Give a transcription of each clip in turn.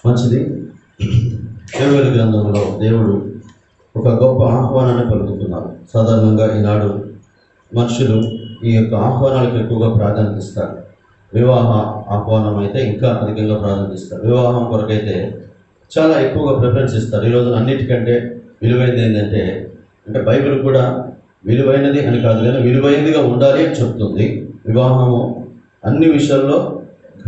మంచిది. యోవేలు గ్రంథంలో దేవుడు ఒక గొప్ప ఆహ్వానాన్ని పలుకుతున్నారు. సాధారణంగా ఈనాడు మనుషులు ఈ యొక్క ఆహ్వానాలకు ఎక్కువగా ప్రాధాన్యత ఇస్తారు. వివాహ ఆహ్వానం అయితే ఇంకా అధికంగా ప్రాధాన్యత ఇస్తారు. వివాహం కొరకైతే చాలా ఎక్కువగా ప్రిఫరెన్స్ ఇస్తారు. ఈరోజు అన్నిటికంటే విలువైనది ఏంటంటే, బైబిల్ కూడా విలువైనది అని కాదు కానీ విలువైనదిగా ఉండాలి అని చెప్తుంది. వివాహము అన్ని విషయాల్లో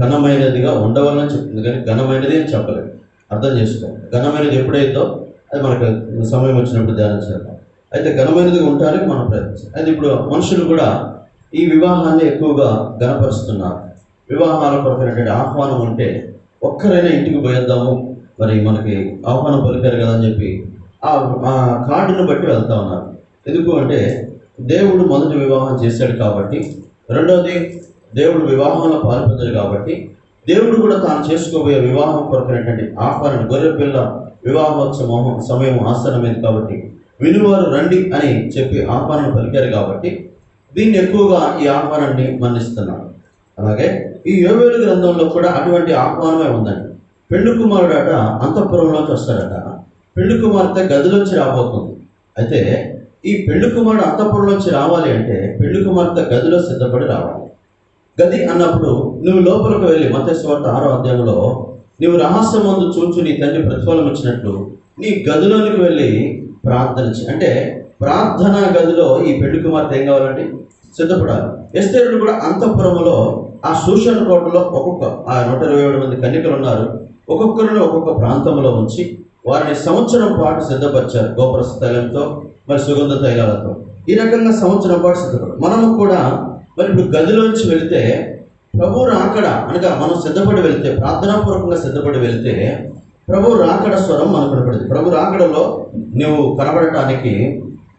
ఘనమైనదిగా ఉండవాలని చెప్తుంది, కానీ ఘనమైనది అని చెప్పలేదు. అర్థం చేసుకో, ఘనమైనది ఎప్పుడైతే అది మనకు సమయం వచ్చినప్పుడు ధ్యానం చేద్దాం. అయితే ఘనమైనదిగా ఉండడానికి మనం ప్రయత్నిస్తాం. అయితే ఇప్పుడు మనుషులు కూడా ఈ వివాహాన్ని ఎక్కువగా ఘనపరుస్తున్నారు. వివాహాల కొరకైనటువంటి ఆహ్వానం ఉంటే ఒక్కరైనా ఇంటికి పోయేద్దాము, మరి మనకి ఆహ్వానం పలికారు కదా అని చెప్పి ఆ కార్డును బట్టి వెళ్తా ఉన్నారు. ఎందుకు అంటే దేవుడు మొదటి వివాహం చేశాడు కాబట్టి, రెండవది దేవుడు వివాహంలో పాల్పొందాడు కాబట్టి, దేవుడు కూడా తాను చేసుకోబోయే వివాహం కొరకైనటువంటి ఆహ్వానం, గొర్రెపిల్ల వివాహోత్సవం సమయం ఆసనమైంది కాబట్టి వినువారు రండి అని చెప్పి ఆహ్వానం పలికారు కాబట్టి దీన్ని ఎక్కువగా ఈ ఆహ్వానాన్ని మన్నిస్తున్నారు. అలాగే ఈ యోవేలు గ్రంథంలో కూడా అటువంటి ఆహ్వానమే ఉందండి. పెళ్లి కుమారుడట అంతఃపురంలోకి వస్తాడట, పెళ్లి కుమార్తె గదిలోంచి రాబోతుంది. అయితే ఈ పెళ్లి కుమారుడు అంతఃపురంలోంచి రావాలి అంటే పెళ్లి కుమార్తె గదిలో సిద్ధపడి రావాలి. గది అన్నప్పుడు నువ్వు లోపలికి వెళ్ళి మత్తయి సువార్త 6వ అధ్యాయంలో నువ్వు రహస్యమందు చూచు నీ తండ్రి ప్రతిఫలం ఇచ్చినట్లు నీ గదిలోనికి వెళ్ళి ప్రార్థన అంటే ప్రార్థనా గదిలో ఈ పెళ్లి కుమార్తె ఏం కావాలండి? సిద్ధపడాలి. ఎస్తేరుడు కూడా అంతఃపురంలో ఆ సూషన్ కోటలో ఒక్కొక్క 127 మంది కన్యకలు ఉన్నారు. ఒక్కొక్కరిని ఒక్కొక్క ప్రాంతంలో ఉంచి వారిని సంవత్సరం పాటు సిద్ధపరిచారు. గోపురస్థ తైలంతో మరి సుగంధ తైలాలతో ఈ రకంగా సంవత్సరం పాటు సిద్ధపడారు. మనము కూడా మరి ఇప్పుడు గదిలోంచి వెళితే ప్రభు రాకడ అనగా మనం సిద్ధపడి వెళితే, ప్రార్థనాపూర్వకంగా సిద్ధపడి వెళితే ప్రభు రాకడ స్వరం మనకు కనపడింది. ప్రభు రాకడలో నువ్వు కనబడటానికి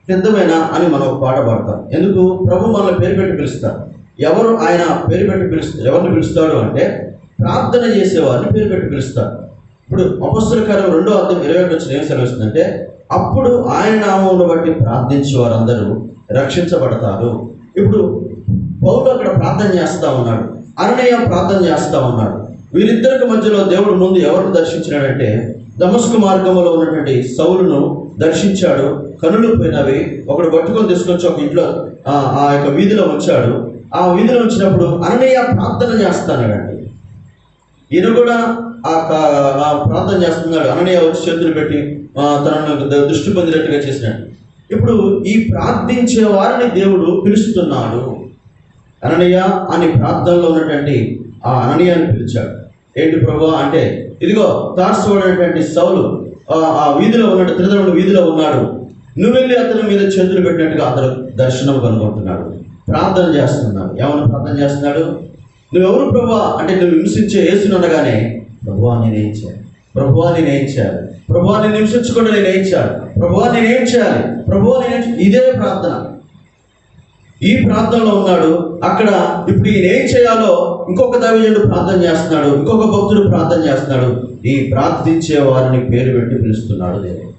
సిద్ధమైన అని మనం ఒక పాట పాడతాం. ఎందుకు? ప్రభు మనల్ని పేరు పెట్టి పిలుస్తారు. ఎవరు ఆయన పేరు పెట్టి పిలుస్తారు? ఎవరిని పిలుస్తాడు అంటే ప్రార్థన చేసేవారిని పేరు పెట్టి పిలుస్తారు. ఇప్పుడు అపొస్తలుల కార్యం 2వ అధ్యాయం 21 వచ్చిన ఏం సెలవిస్తుందంటే, అప్పుడు ఆయన నామమును బట్టి ప్రార్థించే వారందరూ రక్షించబడతారు. ఇప్పుడు పౌలు అక్కడ ప్రార్థన చేస్తూ ఉన్నాడు, అననీయ ప్రార్థన చేస్తూ ఉన్నాడు. వీరిద్దరికి మధ్యలో దేవుడు ముందు ఎవరిని దర్శించినాడంటే దమస్కు మార్గంలో ఉన్నటువంటి సౌలును దర్శించాడు. కనులు పోయినవి ఒకడు పట్టుకొని తీసుకొచ్చి ఒక ఇంట్లో ఆ యొక్క వీధిలో ఉంచాడు. ఆ వీధిలో ఉంచినప్పుడు అననీయ ప్రార్థన చేస్తానండి. ఈయన కూడా ఆ ప్రార్థన చేస్తున్నాడు. అననీయ వచ్చి చేతులు పెట్టి తనను దృష్టి పొందినట్టుగా చేసినాడు. ఇప్పుడు ఈ ప్రార్థించే వారిని దేవుడు పిలుస్తున్నాడు. అననీయ అని ప్రార్థనలో ఉన్నటువంటి ఆ అననీయాన్ని పిలిచాడు. ఏంటి ప్రభువా అంటే, ఇదిగో తార్సు అనేటువంటి సౌలు ఆ వీధిలో ఉన్నాడు, త్రిదముల వీధిలో ఉన్నాడు. నువ్వు వెళ్ళి అతని మీద చేతులు పెట్టినట్టుగా అతను దర్శనం కనుగొంటున్నాడు. ప్రార్థన చేస్తున్నాడు. ఏమన్నా ప్రార్థన చేస్తున్నాడు? నువ్వెవరు ప్రభువా అంటే, నువ్వు హింసించే యేసుని అనగానే ప్రభువా నేనేం చేయాలి, ప్రభువా నేనేం చేయాలి, ప్రభువా నేను హింసించకుండా నేనేం చేయాలి, ప్రభువా నేనేం చేయాలి, ప్రభువా నేనేం చేయాలి. ఇదే ప్రార్థన. ఈ ప్రార్థనలో ఉన్నాడు. అక్కడ ఇప్పుడు ఈయన ఏం చేయాలో ఇంకొక దైవజనుడు ప్రార్థన చేస్తున్నాడు, ఇంకొక భక్తుడు ప్రార్థన చేస్తున్నాడు. ఈ ప్రార్థించే వారిని పేరు పెట్టి పిలుస్తున్నాడు దేవుడు.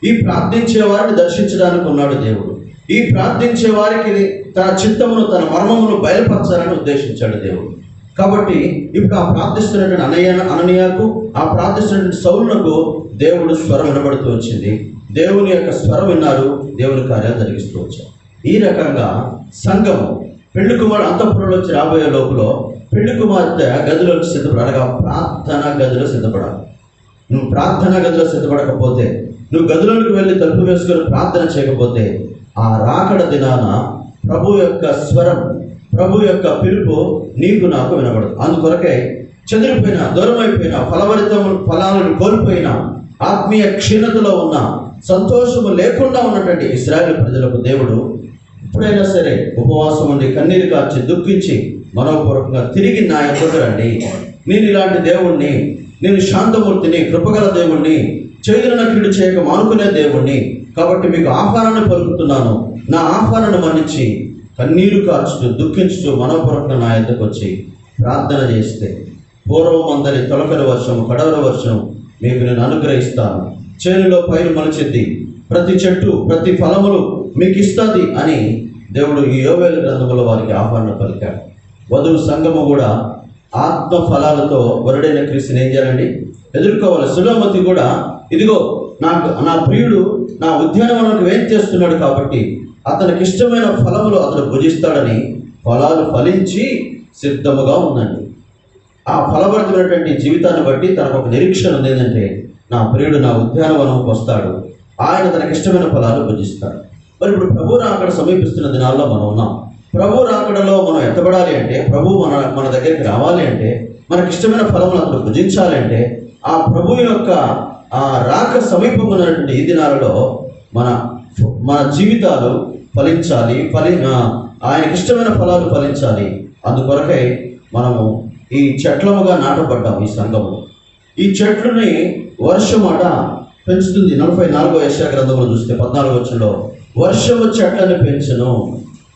ఈ ప్రార్థించే వారిని దర్శించడానికి ఉన్నాడు దేవుడు. ఈ ప్రార్థించే వారికి తన చిత్తమును, తన మర్మమును బయలుపరచాలని ఉద్దేశించాడు దేవుడు. కాబట్టి ఇప్పుడు ఆ ప్రార్థిస్తున్నటువంటి అననీయకు, ఆ ప్రార్థిస్తున్నటువంటి సౌలునకు దేవుడు స్వరం వినబడుతూ వచ్చింది. దేవుని యొక్క స్వరం విన్నారు, దేవుని కార్యాలు జరిగిస్తూ వచ్చారు. ఈ రకంగా సంఘము పెళ్లి కుమారుడు అంతఃపురంలోంచి రాబోయే లోపల పెళ్లి కుమార్తె గదిలోకి సిద్ధపడగా ప్రార్థన గదిలో సిద్ధపడాలి. నువ్వు ప్రార్థన గదిలో సిద్ధపడకపోతే, నువ్వు గదిలోకి వెళ్ళి తలుపు వేసుకొని ప్రార్థన చేయకపోతే ఆ రాకడ దినాన ప్రభు యొక్క స్వరం, ప్రభు యొక్క పిలుపు నీకు నాకు వినబడదు. అందుకొరకే చెదిరిపోయిన, దూరమైపోయిన, ఫలాలను కోల్పోయిన, ఆత్మీయ క్షీణతలో ఉన్న, సంతోషము లేకుండా ఉన్నటువంటి ఇశ్రాయేలు ప్రజలకు దేవుడు ఎప్పుడైనా సరే ఉపవాసం ఉండి కన్నీరు కార్చి దుఃఖించి మనోపూర్వకంగా తిరిగి నా యొద్దకు రండి, నేను ఇలాంటి దేవుణ్ణి, నేను శాంతమూర్తిని, కృపగల దేవుణ్ణి, చేదున కీడు చేయక మానుకునే దేవుణ్ణి, కాబట్టి మీకు ఆహ్వానాన్ని పలుకుతున్నాను, నా ఆహ్వానాన్ని మన్నించి కన్నీరు కార్చుతూ దుఃఖించుతూ మనోపూర్వకంగా నా యొద్దకు వచ్చి ప్రార్థన చేస్తే పూర్వం అందరి తొలకరి వర్షం, కడవర వర్షం మీకు నేను అనుగ్రహిస్తాను. చేనులో పైరు మొలచిద్ది, ప్రతి చెట్టు ప్రతి ఫలములు మీకు ఇస్తుంది అని దేవుడు ఈ యోవేలు గ్రంథంలో వారికి ఆహ్వానం పలికాడు. వధువు సంఘము కూడా ఆత్మ ఫలాలతో వరుడైన క్రీస్తుని ఏం చేయాలండి? ఎదుర్కోవాలి. సులోమతి కూడా ఇదిగో నా ప్రియుడు నా ఉద్యానవనానికి వేం చేస్తున్నాడు కాబట్టి అతనికి ఇష్టమైన ఫలములు అతను భుజిస్తాడని ఫలాలు ఫలించి సిద్ధముగా ఉందండి. ఆ ఫలభరితమైనటువంటి జీవితాన్ని బట్టి తనకు ఒక నిరీక్షణ ఉంది, ఏంటంటే నా ప్రియుడు నా ఉద్యానవనంకి వస్తాడు, ఆయన తనకి ఇష్టమైన ఫలాలు భుజిస్తాడు. మరి ఇప్పుడు ప్రభు రాకడ సమీపిస్తున్న దినాల్లో మనం ఉన్నాం. ప్రభు రాకడలో మనం ఎత్తబడాలి అంటే, ప్రభు మన దగ్గరికి రావాలి అంటే, మనకి ఇష్టమైన ఫలములు అతను భుజించాలి అంటే, ఆ ప్రభు యొక్క ఆ రాక సమీపంగా ఉన్నటువంటి ఈ దినాలలో మన జీవితాలు ఫలించాలి, ఆయనకి ఇష్టమైన ఫలాలు ఫలించాలి. అందుకొరకై మనము ఈ చెట్లముగా నాటబడ్డాం. ఈ సంఘము ఈ చెట్లని వర్షమాట పెంచుతుంది. 44వ యెషయా గ్రంథంలో చూస్తే 14వ వచనంలో వర్షము చెట్లను పెంచును.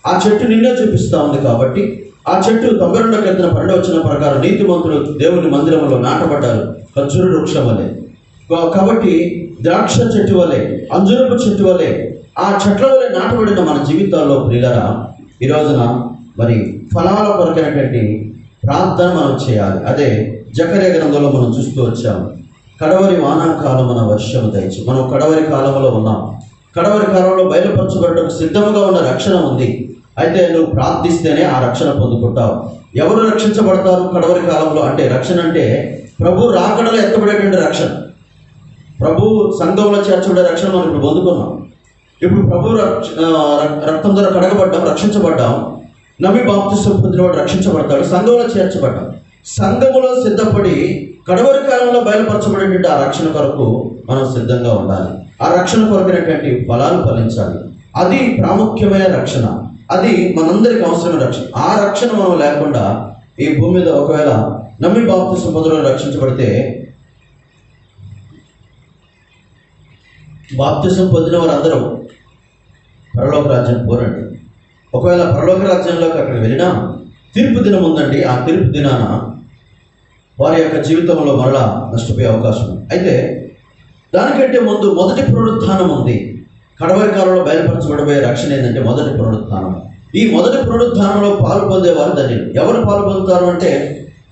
ఆ చెట్టు నిన్నే చూపిస్తూ ఉంది కాబట్టి ఆ చెట్టు 92వ కీర్తన 12వ వచనం ప్రకారం నీతిమంతులు దేవుని మందిరంలో నాటబడ్డారు ఖర్జూర వృక్షం వలె. కాబట్టి ద్రాక్ష చెట్టు వలె, అంజూరపు చెట్టు వలె, ఆ చెట్ల వలె నాటబడిన మన జీవితాల్లో ప్రియులారా ఈ రోజున మరి ఫలాల కొరకైనటువంటి ప్రార్థన మనం చేయాలి. అదే జకర్యా గ్రంథంలో మనం చూస్తూ వచ్చాము. కడవరి వానాకాలం మన వర్షము దయచు. మనం కడవరి కాలంలో ఉన్నాం. కడవరి కాలంలో బయలుపరచబడటకు సిద్ధముగా ఉన్న రక్షణ ఉంది. అయితే నువ్వు ప్రార్థిస్తేనే ఆ రక్షణ పొందుకుంటావు. ఎవరు రక్షించబడతారు కడవరి కాలంలో అంటే? రక్షణ అంటే ప్రభు రాకడలో ఎత్తబడేటువంటి రక్షణ, ప్రభు సంఘంలో చేర్చబడే రక్షణ మనం ఇప్పుడు పొందుకున్నాం. ఇప్పుడు ప్రభు రక్తం ద్వారా కడగబడ్డాం, రక్షించబడ్డాం. నమ్మి బాప్తిస్మం పొందినవాడు రక్షించబడతాడు, సంఘంలో చేర్చబడ్డాం. సంఘములో సిద్ధపడి కడవరి కాలంలో బయలుపరచబడేటువంటి ఆ రక్షణ కొరకు మనం సిద్ధంగా ఉండాలి. ఆ రక్షణ కొరకైనటువంటి ఫలాలు ఫలించాలి. అది ప్రాముఖ్యమైన రక్షణ, అది మనందరికి అవసరమైన రక్షణ. ఆ రక్షణ మనం లేకుండా ఈ భూమి మీద ఒకవేళ నమ్మి బాప్తిస్మం పొందినవాడు రక్షించబడితే, బాప్తిస్మం పొందిన వారందరూ పరలోక రాజ్యం పోరండి. ఒకవేళ పరలోక రాజ్యంలోకి అక్కడికి వెళ్ళినా తీర్పు దినం ఉందండి. ఆ తీర్పు దినాన వారి యొక్క జీవితంలో మరలా నష్టపోయే అవకాశం ఉంది. అయితే దానికంటే ముందు మొదటి పునరుత్థానం ఉంది. కడవరి కాలంలో బయలుపరచబడబోయే రక్షణ ఏంటంటే మొదటి పునరుత్థానం. ఈ మొదటి పునరుత్థానంలో పాలు పొందేవారు ధన్యులు. ఎవరు పాలు పొందుతారు అంటే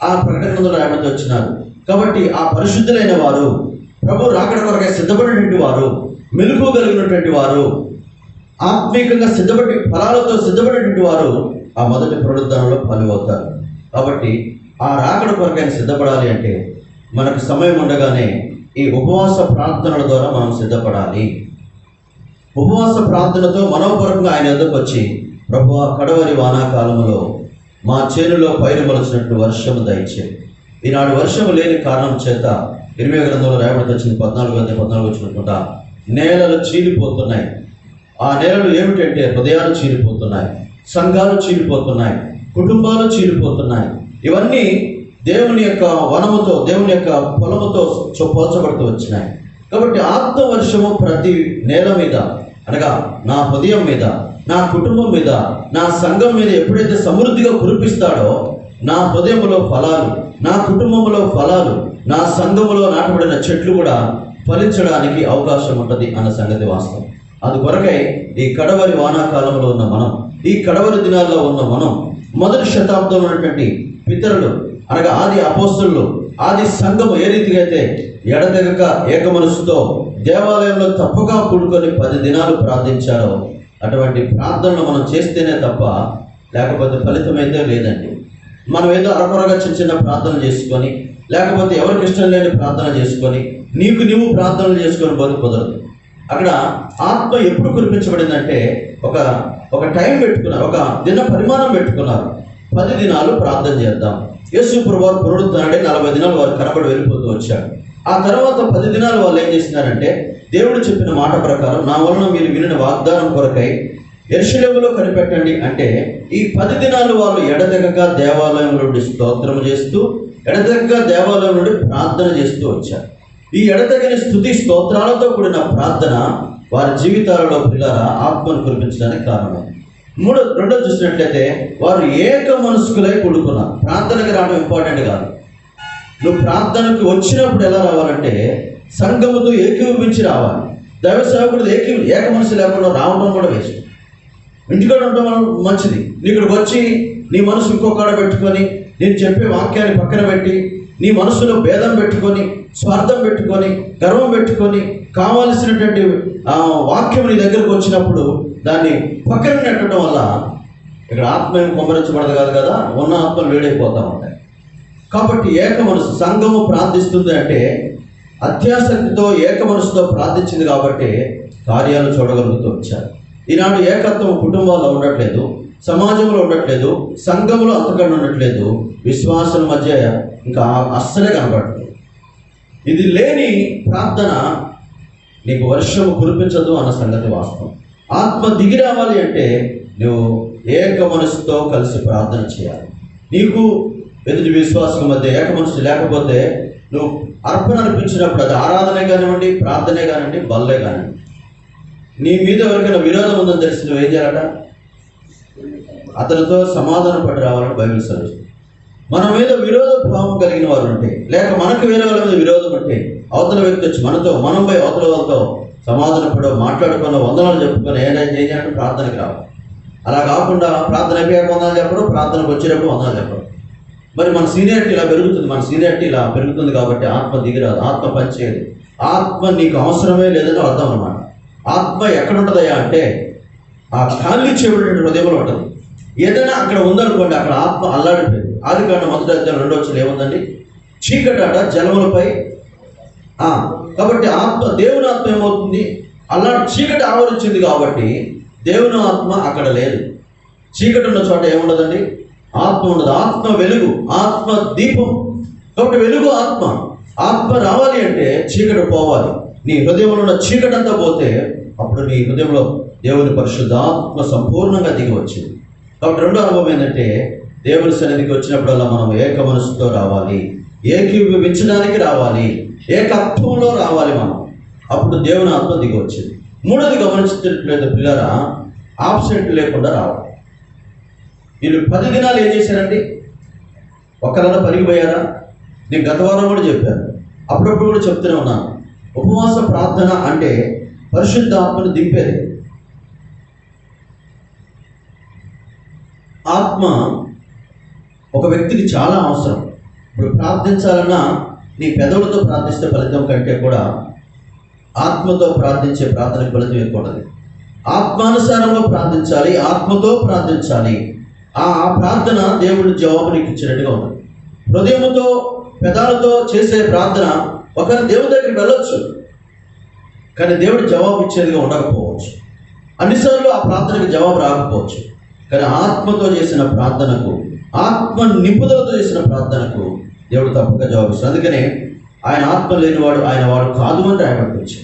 ఆ ప్రకటన గ్రంథంలో రాయబడి వచ్చినారు. కాబట్టి ఆ పరిశుద్ధులైన వారు, ప్రభు రాకడ కొరకై సిద్ధపడినటువంటి వారు, మెలుగు కలిగినటువంటి వారు, ఆత్మీయంగా సిద్ధపడి ఫలాలతో సిద్ధపడినటువంటి వారు ఆ మొదటి పునరుద్ధానంలో పాల్గొవుతారు. కాబట్టి ఆ రాకడ కొరకైన సిద్ధపడాలి అంటే మనకు సమయం ఉండగానే ఈ ఉపవాస ప్రార్థనల ద్వారా మనం సిద్ధపడాలి. ఉపవాస ప్రార్థనతో మనోపరంగా ఆయన ఎదురుకు వచ్చి, ప్రభువా కడవరి వానాకాలంలో మా చేనులో పైరు మొలచినట్టు వర్షము దయచే. ఈనాడు వర్షము లేని కారణం చేత 20వ గ్రంథంలో రాయబడి వచ్చింది 14 వచ్చినట్టుకుంటా నేలలు చీలిపోతున్నాయి. ఆ నేలలు ఏమిటంటే హృదయాలు చీలిపోతున్నాయి, సంఘాలు చీలిపోతున్నాయి, కుటుంబాలు చీలిపోతున్నాయి. ఇవన్నీ దేవుని యొక్క వనముతో, దేవుని యొక్క పొలముతో పోల్చబడుతూ వచ్చినాయి. కాబట్టి ఆత్మవర్షము ప్రతి నేల మీద, అనగా నా హృదయం మీద, నా కుటుంబం మీద, నా సంఘం మీద ఎప్పుడైతే సమృద్ధిగా కురిపిస్తాడో, నా హృదయంలో ఫలాలు, నా కుటుంబంలో ఫలాలు, నా సంఘములో నాటబడిన చెట్లు కూడా ఫలించడానికి అవకాశం ఉంటుంది అన్న సంగతి వాస్తవం. అందుకొరకై ఈ కడవరి వానాకాలంలో ఉన్న మనం, ఈ కడవరి దినాల్లో ఉన్న మనం, మొదటి శతాబ్దంలో ఉన్నటువంటి పితరులు అనగా ఆది అపోస్తలులు, ఆది సంఘము ఏ రీతిగా అయితే ఎడతెగక ఏక మనసుతో దేవాలయంలో తప్పక కూడుకొని 10 దినాలు ప్రార్థించారో, అటువంటి ప్రార్థనలు మనం చేస్తేనే తప్ప లేకపోతే ఫలితం అయితే లేదండి. మనం ఏదో అరకొరగా చిన్న చిన్న ప్రార్థనలు చేసుకొని, లేకపోతే ఎవరికి ఇష్టం లేని ప్రార్థన చేసుకొని, నీవు ప్రార్థనలు చేసుకొని కుదరదు. అక్కడ ఆత్మ ఎప్పుడు కురిపించబడిందంటే ఒక టైం పెట్టుకున్నారు, ఒక దిన పరిమాణం పెట్టుకున్నారు. 10 దినాలు ప్రార్థన చేద్దాం. యేసు ప్రభువారు పునరుద్ధానుడే 40 దినాలు వారు కనబడి వెళ్ళిపోతూ వచ్చాడు. ఆ తర్వాత 10 దినాలు వాళ్ళు ఏం చేసినారంటే, దేవుడు చెప్పిన మాట ప్రకారం నా వలన మీరు వినిన వాగ్దానం కొరకై యెరూషలేములో కనిపెట్టండి అంటే, ఈ 10 దినాలు వాళ్ళు ఎడతెగక దేవాలయం నుండి స్తోత్రం చేస్తూ, ఎడతెగక దేవాలయం నుండి ప్రార్థన చేస్తూ వచ్చారు. ఈ ఎడతెగని స్తుతి స్తోత్రాలతో కూడిన ప్రార్థన వారి జీవితాలలో పిల్లల ఆత్మను కురిపించడానికి కారణం. రెండో చూసినట్లయితే వారు ఏక మనస్కులై కూడుకున్నారు. ప్రార్థనకి రావడం ఇంపార్టెంట్ కాదు. నువ్వు ప్రార్థనకు వచ్చినప్పుడు ఎలా రావాలంటే సంఘముతో ఏకీభవించి రావాలి. దైవ సేవకుడు ఏక మనసు లేకుండా రావడం కూడా వేస్ట్. ఇంటికాడ ఉండడం మంచిది. నీ ఇక్కడికి వచ్చి నీ మనసు ఇంకొకడ పెట్టుకొని, నేను చెప్పే వాక్యాన్ని పక్కన పెట్టి నీ మనసులో భేదం పెట్టుకొని, స్వార్థం పెట్టుకొని, గర్వం పెట్టుకొని, కావలసినటువంటి వాక్యం నీ దగ్గరకు వచ్చినప్పుడు దాన్ని పక్కన నెట్టడం వల్ల ఇక్కడ ఆత్మ ఏం కుమ్మరించబడదు కాదు కదా, ఉన్న ఆత్మలు వేడైపోతూ ఉంటాయి. కాబట్టి ఏక మనసు, సంఘము ప్రార్థిస్తుంది అంటే అత్యాసక్తితో ఏక మనసుతో ప్రార్థించింది కాబట్టి కార్యాలు చూడగలుగుతూ వచ్చారు. ఈనాడు ఏకత్వం కుటుంబాల్లో ఉండట్లేదు, సమాజంలో ఉండట్లేదు, సంఘంలో అంతకన్నా ఉండట్లేదు, విశ్వాసుల మధ్య ఇంకా అస్సలే కనబడట్లేదు. ఇది లేని ప్రార్థన నీకు వర్షము కురిపించదు అన్న సంగతి వాస్తవం. ఆత్మ దిగి రావాలి అంటే నువ్వు ఏక మనసుతో కలిసి ప్రార్థన చేయాలి. నీకు ఎదుటి విశ్వాసం మధ్య ఏక మనసు లేకపోతే నువ్వు అర్పణ అనిపించినప్పుడు, అది ఆరాధనే కానివ్వండి, ప్రార్థనే కానివ్వండి, బల్లే కానివ్వండి, నీ మీద ఎవరికైనా విరోధం ఉందని తెలిసి నువ్వేం చేయాలట? అతనితో సమాధాన పడి రావాలని బైబిల్ సెలవు. మన మీద విరోధ భావం కలిగిన వారు ఉంటే, లేక మనకు వేరే వాళ్ళ మీద విరోధం ఉంటే, అవతల వ్యక్తి వచ్చి మనం పోయి అవతల వాళ్ళతో సమాధాన పడో, మాట్లాడుకున్న వందనాలు చెప్పుకొని ఏం చేయాలంటే ప్రార్థనకి రావాలి. అలా కాకుండా ప్రార్థన అయిపోయాక వందనాలు చెప్పడం, ప్రార్థనకు వచ్చేటప్పుడు వందనాలు చెప్పడం. మరి మన సీనియారిటీ ఇలా పెరుగుతుంది, మన సీనియారిటీ ఇలా పెరుగుతుంది కాబట్టి ఆత్మ దిగిరాదు, ఆత్మ పనిచేయదు. ఆత్మ నీకు అవసరమే లేదని అర్థం అన్నమాట. ఆత్మ ఎక్కడ ఉంటుందయ్యా అంటే ఆ ఖాళీ చేయబడిన హృదయంలో ఉంటుంది. ఏదైనా అక్కడ ఉందనుకోండి, అక్కడ ఆత్మ అల్లాడిపోయింది. ఆదికాండం 1:2 ఏముందండి? చీకటాట జలములపై. కాబట్టి ఆత్మ, దేవుని ఆత్మ ఏమవుతుంది? చీకటి ఆవరించింది కాబట్టి దేవుని ఆత్మ అక్కడ లేదు. చీకటి ఉన్న చోట ఏముండదండి? ఆత్మ ఉండదు. ఆత్మ వెలుగు, ఆత్మ దీపం. కాబట్టి వెలుగు ఆత్మ. ఆత్మ రావాలి అంటే చీకటి పోవాలి. నీ హృదయంలో ఉన్న చీకటి అంతా పోతే అప్పుడు నీ హృదయంలో దేవుని పరిశుద్ధాత్మ సంపూర్ణంగా దిగి వచ్చింది. కాబట్టి రెండో అనుభవం ఏంటంటే, దేవుని సన్నిధికి వచ్చినప్పుడల్లా మనం ఏక మనసుతో రావాలి, ఏకీభవించడానికి రావాలి, ఏకత్వంలో రావాలి మనం. అప్పుడు దేవుని ఆత్మ దిగి వచ్చింది. మూడోది గమనించట్లేదు పిల్లరా, ఆబ్సెంట్ లేకుండా రావాలి. వీళ్ళు 10 దినాలు ఏం చేశారండి? ఒక్కరన్నా పరిగిపోయారా? నేను గత వారం కూడా చెప్పాను, అప్పుడప్పుడు కూడా చెప్తూనే ఉన్నాను. ఉపవాస ప్రార్థన అంటే పరిశుద్ధ ఆత్మను దింపేది. ఆత్మ ఒక వ్యక్తికి చాలా అవసరం. ఇప్పుడు ప్రార్థించాలన్నా నీ పెదవులతో ప్రార్థిస్తే ఫలితం కంటే కూడా ఆత్మతో ప్రార్థించే ప్రార్థనకు ఫలితం ఎక్కువ ఉంటుంది. ఆత్మానుసారంగా ప్రార్థించాలి, ఆత్మతో ప్రార్థించాలి. ఆ ప్రార్థన దేవుడు జవాబు నీకు ఇచ్చినట్టుగా ఉంటుంది. హృదయముతో, పెదాలతో చేసే ప్రార్థన ఒకరి దేవుడి దగ్గరికి వెళ్ళొచ్చు, కానీ దేవుడు జవాబు ఇచ్చేదిగా ఉండకపోవచ్చు. అన్నిసార్లు ఆ ప్రార్థనకు జవాబు రాకపోవచ్చు. కానీ ఆత్మతో చేసిన ప్రార్థనకు, ఆత్మ నిపుణులతో చేసిన ప్రార్థనకు దేవుడు తప్పక జవాబిస్తాడు. అందుకనే ఆయన ఆత్మ లేనివాడు ఆయన వాడు కాదు అని రాయబడుతుంది.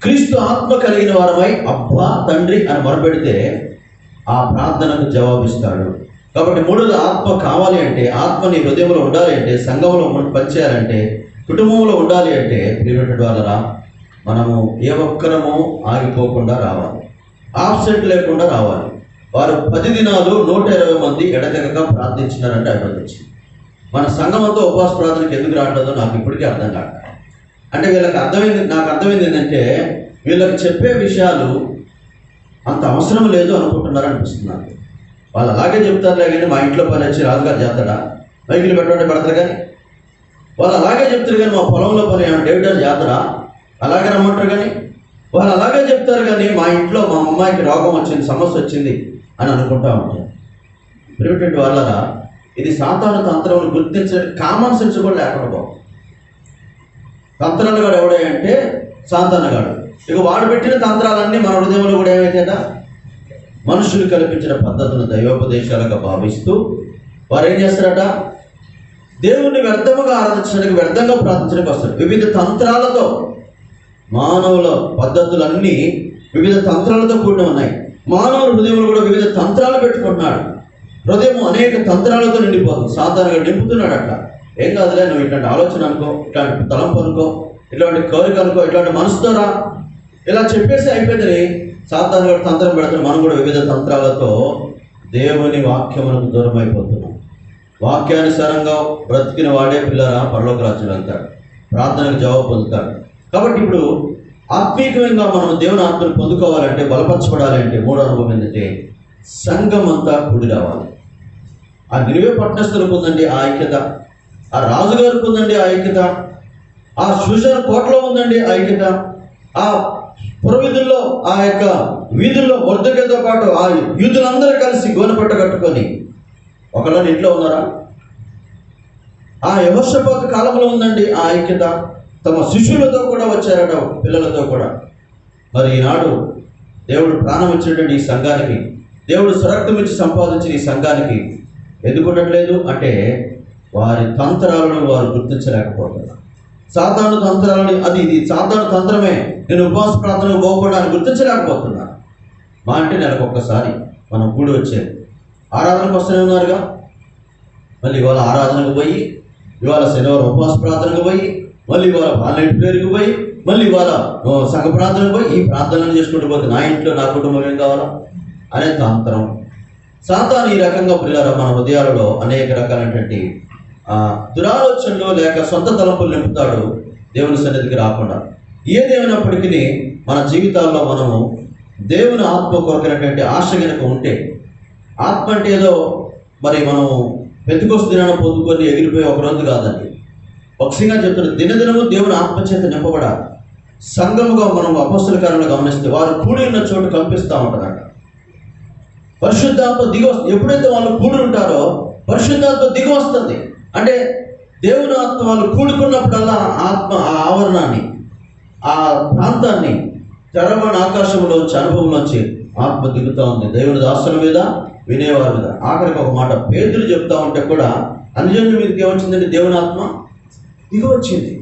క్రీస్తు ఆత్మ కలిగిన వారమై అబ్బా తండ్రి అని మొరపెడితే ఆ ప్రార్థనకు జవాబిస్తాడు. కాబట్టి మూడోది, ఆత్మ కావాలి అంటే, ఆత్మ నీ హృదయంలో ఉండాలి అంటే, సంఘంలో పనిచేయాలంటే, కుటుంబంలో ఉండాలి అంటే, ప్రియమైనటువంటి వాళ్ళరా మనము ఏ ఒక్కరము ఆగిపోకుండా రావాలి, ఆబ్సెంట్ లేకుండా రావాలి. వారు 10 దినాలు 120 మంది ఎడతెగక ప్రార్థించినారంటే అభినందించింది. మన సంఘం అంతా ఉపవాస ప్రార్థనకి ఎందుకు రావట్లేదో నాకు ఇప్పటికీ అర్థం కాదు. అంటే నాకు అర్థమైంది ఏంటంటే, వీళ్ళకి చెప్పే విషయాలు అంత అవసరం లేదు అనుకుంటున్నారు అనిపిస్తున్నారు. వాళ్ళు అలాగే చెప్తారులే కానీ మా ఇంట్లో పని వచ్చి రాజుగారు చేస్తాడా, మైకులు పెట్టండి పెడతారు. కానీ వాళ్ళు అలాగే చెప్తారు కానీ మా పొలంలో పని డేవిడ్ అని చేస్తాడా, అలాగే రమ్మంటారు. కానీ వాళ్ళు అలాగే చెప్తారు కానీ మా ఇంట్లో మా అమ్మాయికి రోగం వచ్చింది, సమస్య వచ్చింది అని అనుకుంటా ఉంటారు. ప్రియమైనటువంటి వాళ్ళరా, ఇది సాతాను తంత్రం గుర్తించే కామన్ సెన్స్ కూడా లేకుండా పోతుంది. తంత్రాలు కూడా ఎవడంటే సాతానుగాడు. ఇక వాడు పెట్టిన తంత్రాలన్నీ మన హృదయంలో కూడా ఏమైతేట మనుషులు కల్పించిన పద్ధతులను దైవోపదేశాలుగా భావిస్తూ వారు ఏం చేస్తారట, దేవుణ్ణి వ్యర్థముగా ఆరాధించడానికి, వ్యర్థంగా ప్రార్థించడానికి వస్తారు. వివిధ తంత్రాలతో, మానవుల పద్ధతులన్నీ వివిధ తంత్రాలతో కూడిన ఉన్నాయి. మానవుల హృదయంలో కూడా వివిధ తంత్రాలు పెట్టుకుంటున్నాడు. హృదయం అనేక తంత్రాలతో నిండిపోతుంది. సాధారణంగా నింపుతున్నాడు. అట్లా ఏం కాదులే, నువ్వు ఇట్లాంటి ఆలోచన అనుకో, ఇట్లాంటి తలంపు అనుకో, ఇట్లాంటి కోరిక అనుకో, ఇట్లాంటి మనసుతో రా, ఇలా చెప్పేసి అయిపోయిందని సాధారణంగా తంత్రం పెడుతున్నాం. మనం కూడా వివిధ తంత్రాలతో దేవుని వాక్యములకు దూరం అయిపోతున్నాం. వాక్యానుసారంగా బ్రతికిన వాడే పిల్లరా పరలోక రాజ్యం వెళ్తాడు, ప్రార్థనకు జవాబు పొందుతాడు. కాబట్టి ఇప్పుడు ఆత్మీయంగా మనం దేవుని ఆత్మను పొందుకోవాలంటే, బలపరచబడాలంటే మూడో అనుభవం ఏంటంటే సంఘం అంతా కూడి రావాలి. ఆ నిలువే పట్టణస్థులకు ఉందండి ఆ ఐక్యత. ఆ రాజుగారికి ఉందండి ఆ ఐక్యత, ఆ షూషన్ కోటలో ఉందండి ఆ ఐక్యత, ఆ పురవీధుల్లో ఆ యొక్క వీధుల్లో మొర్దెకైతో పాటు ఆ యూదులందరూ కలిసి గోనెపట్ట కట్టుకొని ఒకళ్ళని ఇంట్లో ఉన్నారా? ఆ యెహోషాపాతు కాలంలో ఉందండి ఆ ఐక్యత. తమ శిష్యులతో కూడా వచ్చారట, పిల్లలతో కూడా. మరి ఈనాడు దేవుడు ప్రాణం ఇచ్చినటువంటి ఈ సంఘానికి, దేవుడు స్వరక్తం ఇచ్చి సంపాదించిన ఈ సంఘానికి ఎందుకు ఉండట్లేదు అంటే వారి తంత్రాలను వారు గుర్తించలేకపోతున్నారు. సాతాను తంత్రాలని, ఇది సాతాను తంత్రమే, నేను ఉపవాస ప్రార్థనకు పోకుండా అని గుర్తించలేకపోతున్నారు. మా అంటే నెలకు ఒక్కసారి మనం కూడి వచ్చేది, ఆరాధనకు వస్తూనే ఉన్నారుగా. మళ్ళీ ఇవాళ ఆరాధనకు పోయి, ఇవాళ శనివారం ఉపవాస ప్రార్థనకు పోయి, మళ్ళీ ఇవాళ వాలెంట్ ప్రేయర్కి పోయి, మళ్ళీ ఇవాళ సంఘ ప్రార్థనకు పోయి, ఈ ప్రార్థనలు చేసుకుంటూ పోతే నా ఇంట్లో నా కుటుంబం ఏం కావాలా అనే తంత్రం. సాతాను ఈ రకంగా పిల్లల మన హృదయాలలో అనేక రకాలైనటువంటి దురాలోచనలు లేక సొంత తలంపులు నింపుతాడు దేవుని సన్నిధికి రాకుండా. ఏదేమైనప్పటికీ మన జీవితాల్లో మనము దేవుని ఆత్మ కొరకైనటువంటి ఆశ కనుక ఉంటే, ఆత్మ అంటే ఏదో మరి మనం పెంతుకొస్తు దినాన్ని పొందుకొని ఎగిరిపోయి ఒక రోజు కాదండి. పక్షంగా చెప్తున్నారు, దినదినము దేవుని ఆత్మచేత నింపబడాలి. సంఘముగా మనం అపొస్తలుల కార్యాలను గమనిస్తే వారు కూడి ఉన్న చోటు కంపిస్తూ ఉంటారట. పరిశుద్ధాత్మ దిగి వస్తుంది. ఎప్పుడైతే వాళ్ళు కూడి ఉంటారో పరిశుద్ధాత్మ దిగి వస్తుంది. అంటే దేవుని ఆత్మ వాళ్ళు కూడుకున్నప్పుడల్లా ఆత్మ ఆ ఆవరణాన్ని, ఆ ప్రాంతాన్ని తెరవని ఆకాశంలోంచి, అనుభవంలోంచి ఆత్మ దిగుతూ ఉంది దేవుని దాసుల మీద, వినేవారి మీద. ఆఖరికి ఒక మాట పేతురు చెప్తా ఉంటే కూడా అన్యజనుల మీదకి ఏమొచ్చిందంటే దేవుని ఆత్మ దిగి వచ్చింది.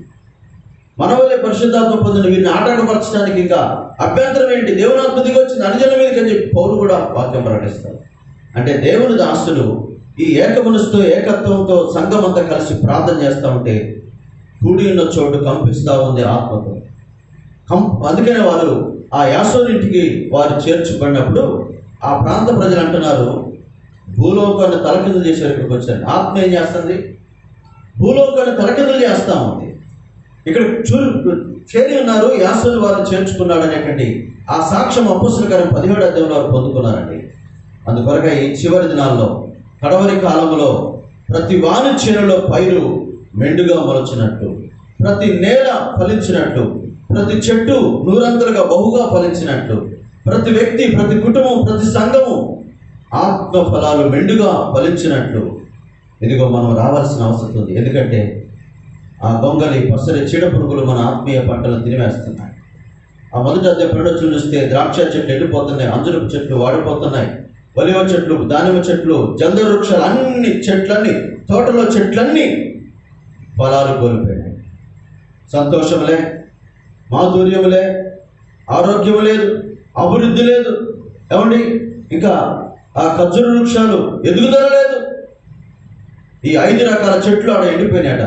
మన వల్లే పరిశుద్ధాత్మ పొందిన వీరిని ఆటంకపరచడానికి ఇంకా అభ్యంతరం ఏంటి? దేవుని ఆత్మ దిగి వచ్చింది అన్యజనుల మీదకి అని చెప్పి పౌలు కూడా వాక్యం ప్రకటిస్తారు. అంటే దేవుని దాసులు ఈ ఏక మనసుతో, ఏకత్వంతో సంఘం అంతా కలిసి ప్రార్థన చేస్తూ ఉంటే కూడి ఉన్న చోటు కంపిస్తూ ఉంది ఆత్మతో. అందుకనే వారు ఆ యాసోనింటికి వారు చేర్చబడినప్పుడు ఆ ప్రాంత ప్రజలు అంటున్నారు, భూలోకాన్ని తలకిందులు చేశారు. ఇక్కడికి వచ్చారు. ఆత్మ ఏం చేస్తుంది? భూలోకాన్ని తలకిందులు చేస్తూ ఉంది. ఇక్కడ చేరి ఉన్నారు, యాసోని వారు చేర్చుకున్నాడు అనేటువంటి ఆ సాక్ష్యం అపొస్తలుల కార్యం 17వ అధ్యాయంలో వారు పొందుకున్నారండి. అందుకొరకై ఈ చివరి దినాల్లో, కడవరి కాలంలో ప్రతి వాని చేనులో పైరు మెండుగా మొలచినట్టు, ప్రతి నేల ఫలించినట్టు, ప్రతి చెట్టు నూరంతలుగా బహుగా ఫలించినట్టు, ప్రతి వ్యక్తి, ప్రతి కుటుంబం, ప్రతి సంఘము ఆత్మ ఫలాలు మెండుగా ఫలించినట్లు ఇదిగో మనం రావాల్సిన అవసరం ఉంది. ఎందుకంటే ఆ గొంగలి, పసరి, చీడ పురుగులు మన ఆత్మీయ పంటలను తినివేస్తున్నాయి. ఆ మొదటి అధ్యాయంలో చూస్తే ద్రాక్ష చెట్లు ఎండిపోతున్నాయి, అంజురపు చెట్లు వాడిపోతున్నాయి, ఒలివ చెట్లు, దానిమ్మ చెట్లు, జందర వృక్షాలు, అన్ని చెట్లన్నీ, తోటలో చెట్లన్నీ ఫలాలు కోల్పోయినాయి. సంతోషములే, మాధుర్యములే, ఆరోగ్యము లేదు, అభివృద్ధి లేదు. ఏమండి, ఇంకా ఆ ఖర్జూర వృక్షాలు ఎదుగుదల లేదు. ఈ 5 రకాల చెట్లు ఆడ ఎండిపోయినాయట.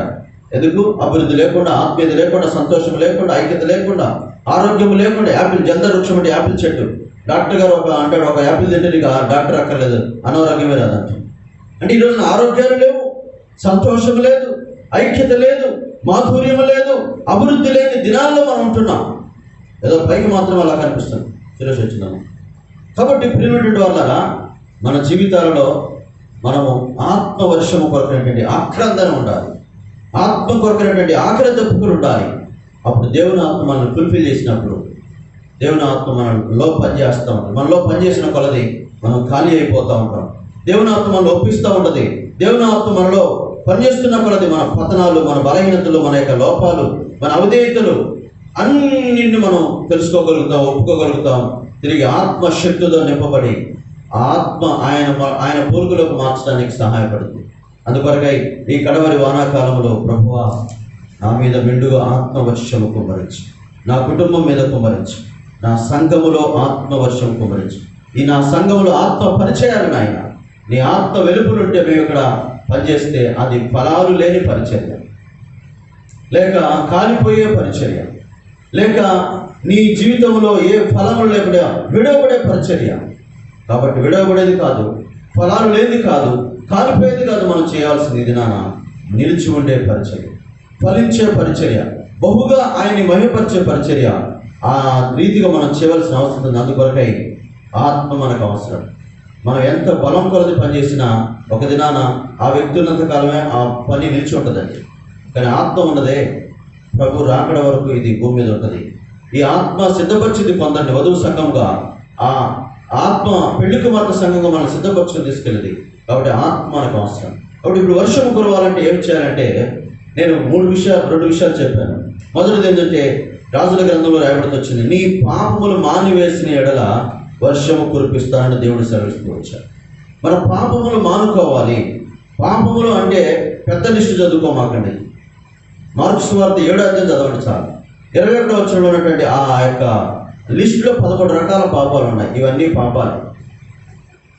ఎందుకు? అభివృద్ధి లేకుండా, ఆత్మీయత లేకుండా, సంతోషం లేకుండా, ఐక్యత లేకుండా, ఆరోగ్యం లేకుండా. యాపిల్, జందర వృక్షం అంటే యాపిల్ చెట్టు. డాక్టర్ గారు అంటాడు, ఒక యాపిల్ తింటే నీకు డాక్టర్ అక్కర్లేదు, అనారోగ్యమే రాదంట. అంటే ఈరోజు ఆరోగ్యాలు లేవు, సంతోషం లేదు, ఐక్యత లేదు, మాధుర్యం లేదు, అభివృద్ధి లేని దినాల్లో మనం ఉంటున్నాం. ఏదో పైకి మాత్రం అలా కనిపిస్తుంది, సురేష్ వచ్చినాము. కాబట్టి ప్రియమైనటువంటి వాళ్ళ మన జీవితాలలో మనము ఆత్మవర్షము కొరకైనటువంటి ఆక్రందన ఉండాలి, ఆత్మ కొరకైనటువంటి ఆఖరి తప్పుకులు ఉండాలి. అప్పుడు దేవుని ఆత్మ మనల్ని ఫుల్ఫిల్ చేసినప్పుడు దేవుని ఆత్మ మనలో పనిచేస్తూ ఉంటుంది. మనలో పనిచేసిన కొలది మనం ఖాళీ అయిపోతూ ఉంటాం. దేవుని ఆత్మ మనలో ఒప్పిస్తూ ఉంటుంది. దేవుని ఆత్మ మనలో పనిచేస్తున్న కొలది మన పతనాలు, మన బలహీనతలు, మన యొక్క లోపాలు, మన అవిధేయతలు అన్నింటిని మనం తెలుసుకోగలుగుతాం, ఒప్పుకోగలుగుతాం. తిరిగి ఆత్మశక్తితో నింపబడి ఆత్మ ఆయన పోలుగులోకి మార్చడానికి సహాయపడుతుంది. అందుకొరకై ఈ కడవరి వానాకాలంలో ప్రభువా నా మీద మెండుగా ఆత్మవర్షము కుమ్మరించి, నా కుటుంబం మీద కుమ్మరించి, నా సంఘములో ఆత్మవర్షం కుమ్మరించి, ఈ నా సంఘములో ఆత్మ పరిచయాలు నాయన. నీ ఆత్మ వెలుపులుంటే మేము ఇక్కడ పనిచేస్తే అది ఫలాలు లేని పరిచర్య, లేక కాలిపోయే పరిచర్య, లేక నీ జీవితంలో ఏ ఫలములు లేకుండా విడవబడే పరిచర్య. కాబట్టి విడవబడేది కాదు, ఫలాలు లేనిది కాదు, కాలిపోయేది కాదు. మనం చేయాల్సింది ఇది నాన్న నిలిచి ఉండే పరిచర్య, ఫలించే పరిచర్య, బహుగా ఆయన్ని మహిమపరిచే పరిచర్య. ఆ రీతిగా మనం చేయవలసిన అవసరం ఉంది. అందుకొరకై ఆత్మ మనకు అవసరం. మనం ఎంత బలం కొలది పని చేసినా ఒక దినాన ఆ వ్యక్తి ఉన్నంత కాలమే ఆ పని నిలిచి ఉంటుందండి. కానీ ఆత్మ ఉన్నదే ప్రభు రాకడ వరకు ఇది భూమి మీద ఉంటుంది. ఈ ఆత్మ సిద్ధపరిచింది కొందరిని వధువు సంఘంగా, ఆ ఆత్మ పెళ్లి కుమార్తె సంఘంగా మనం సిద్ధపరచుకొని తీసుకెళ్ళింది. కాబట్టి ఆత్మ మనకు అవసరం. కాబట్టి ఇప్పుడు వర్షం కురవాలంటే ఏం చేయాలంటే నేను రెండు విషయాలు చెప్పాను. మొదటిది ఏంటంటే రాజుల గ్రంథంలో రాయబడితే వచ్చింది, నీ పాపములు మానివేసిన ఎడల వర్షము కురిపిస్తానని దేవుడు సెలవిస్తూ వచ్చాడు. మన పాపములు మానుకోవాలి. పాపములు అంటే పెద్ద లిస్టు చదువుకోమాకండి. మార్క్స్ వార్త 7వ అధ్యాయం చదవండి చాలు. 21వ వచనంలో ఉన్నటువంటి ఆ యొక్క లిస్టులో 11 రకాల పాపాలు ఉన్నాయి. ఇవన్నీ పాపాలు.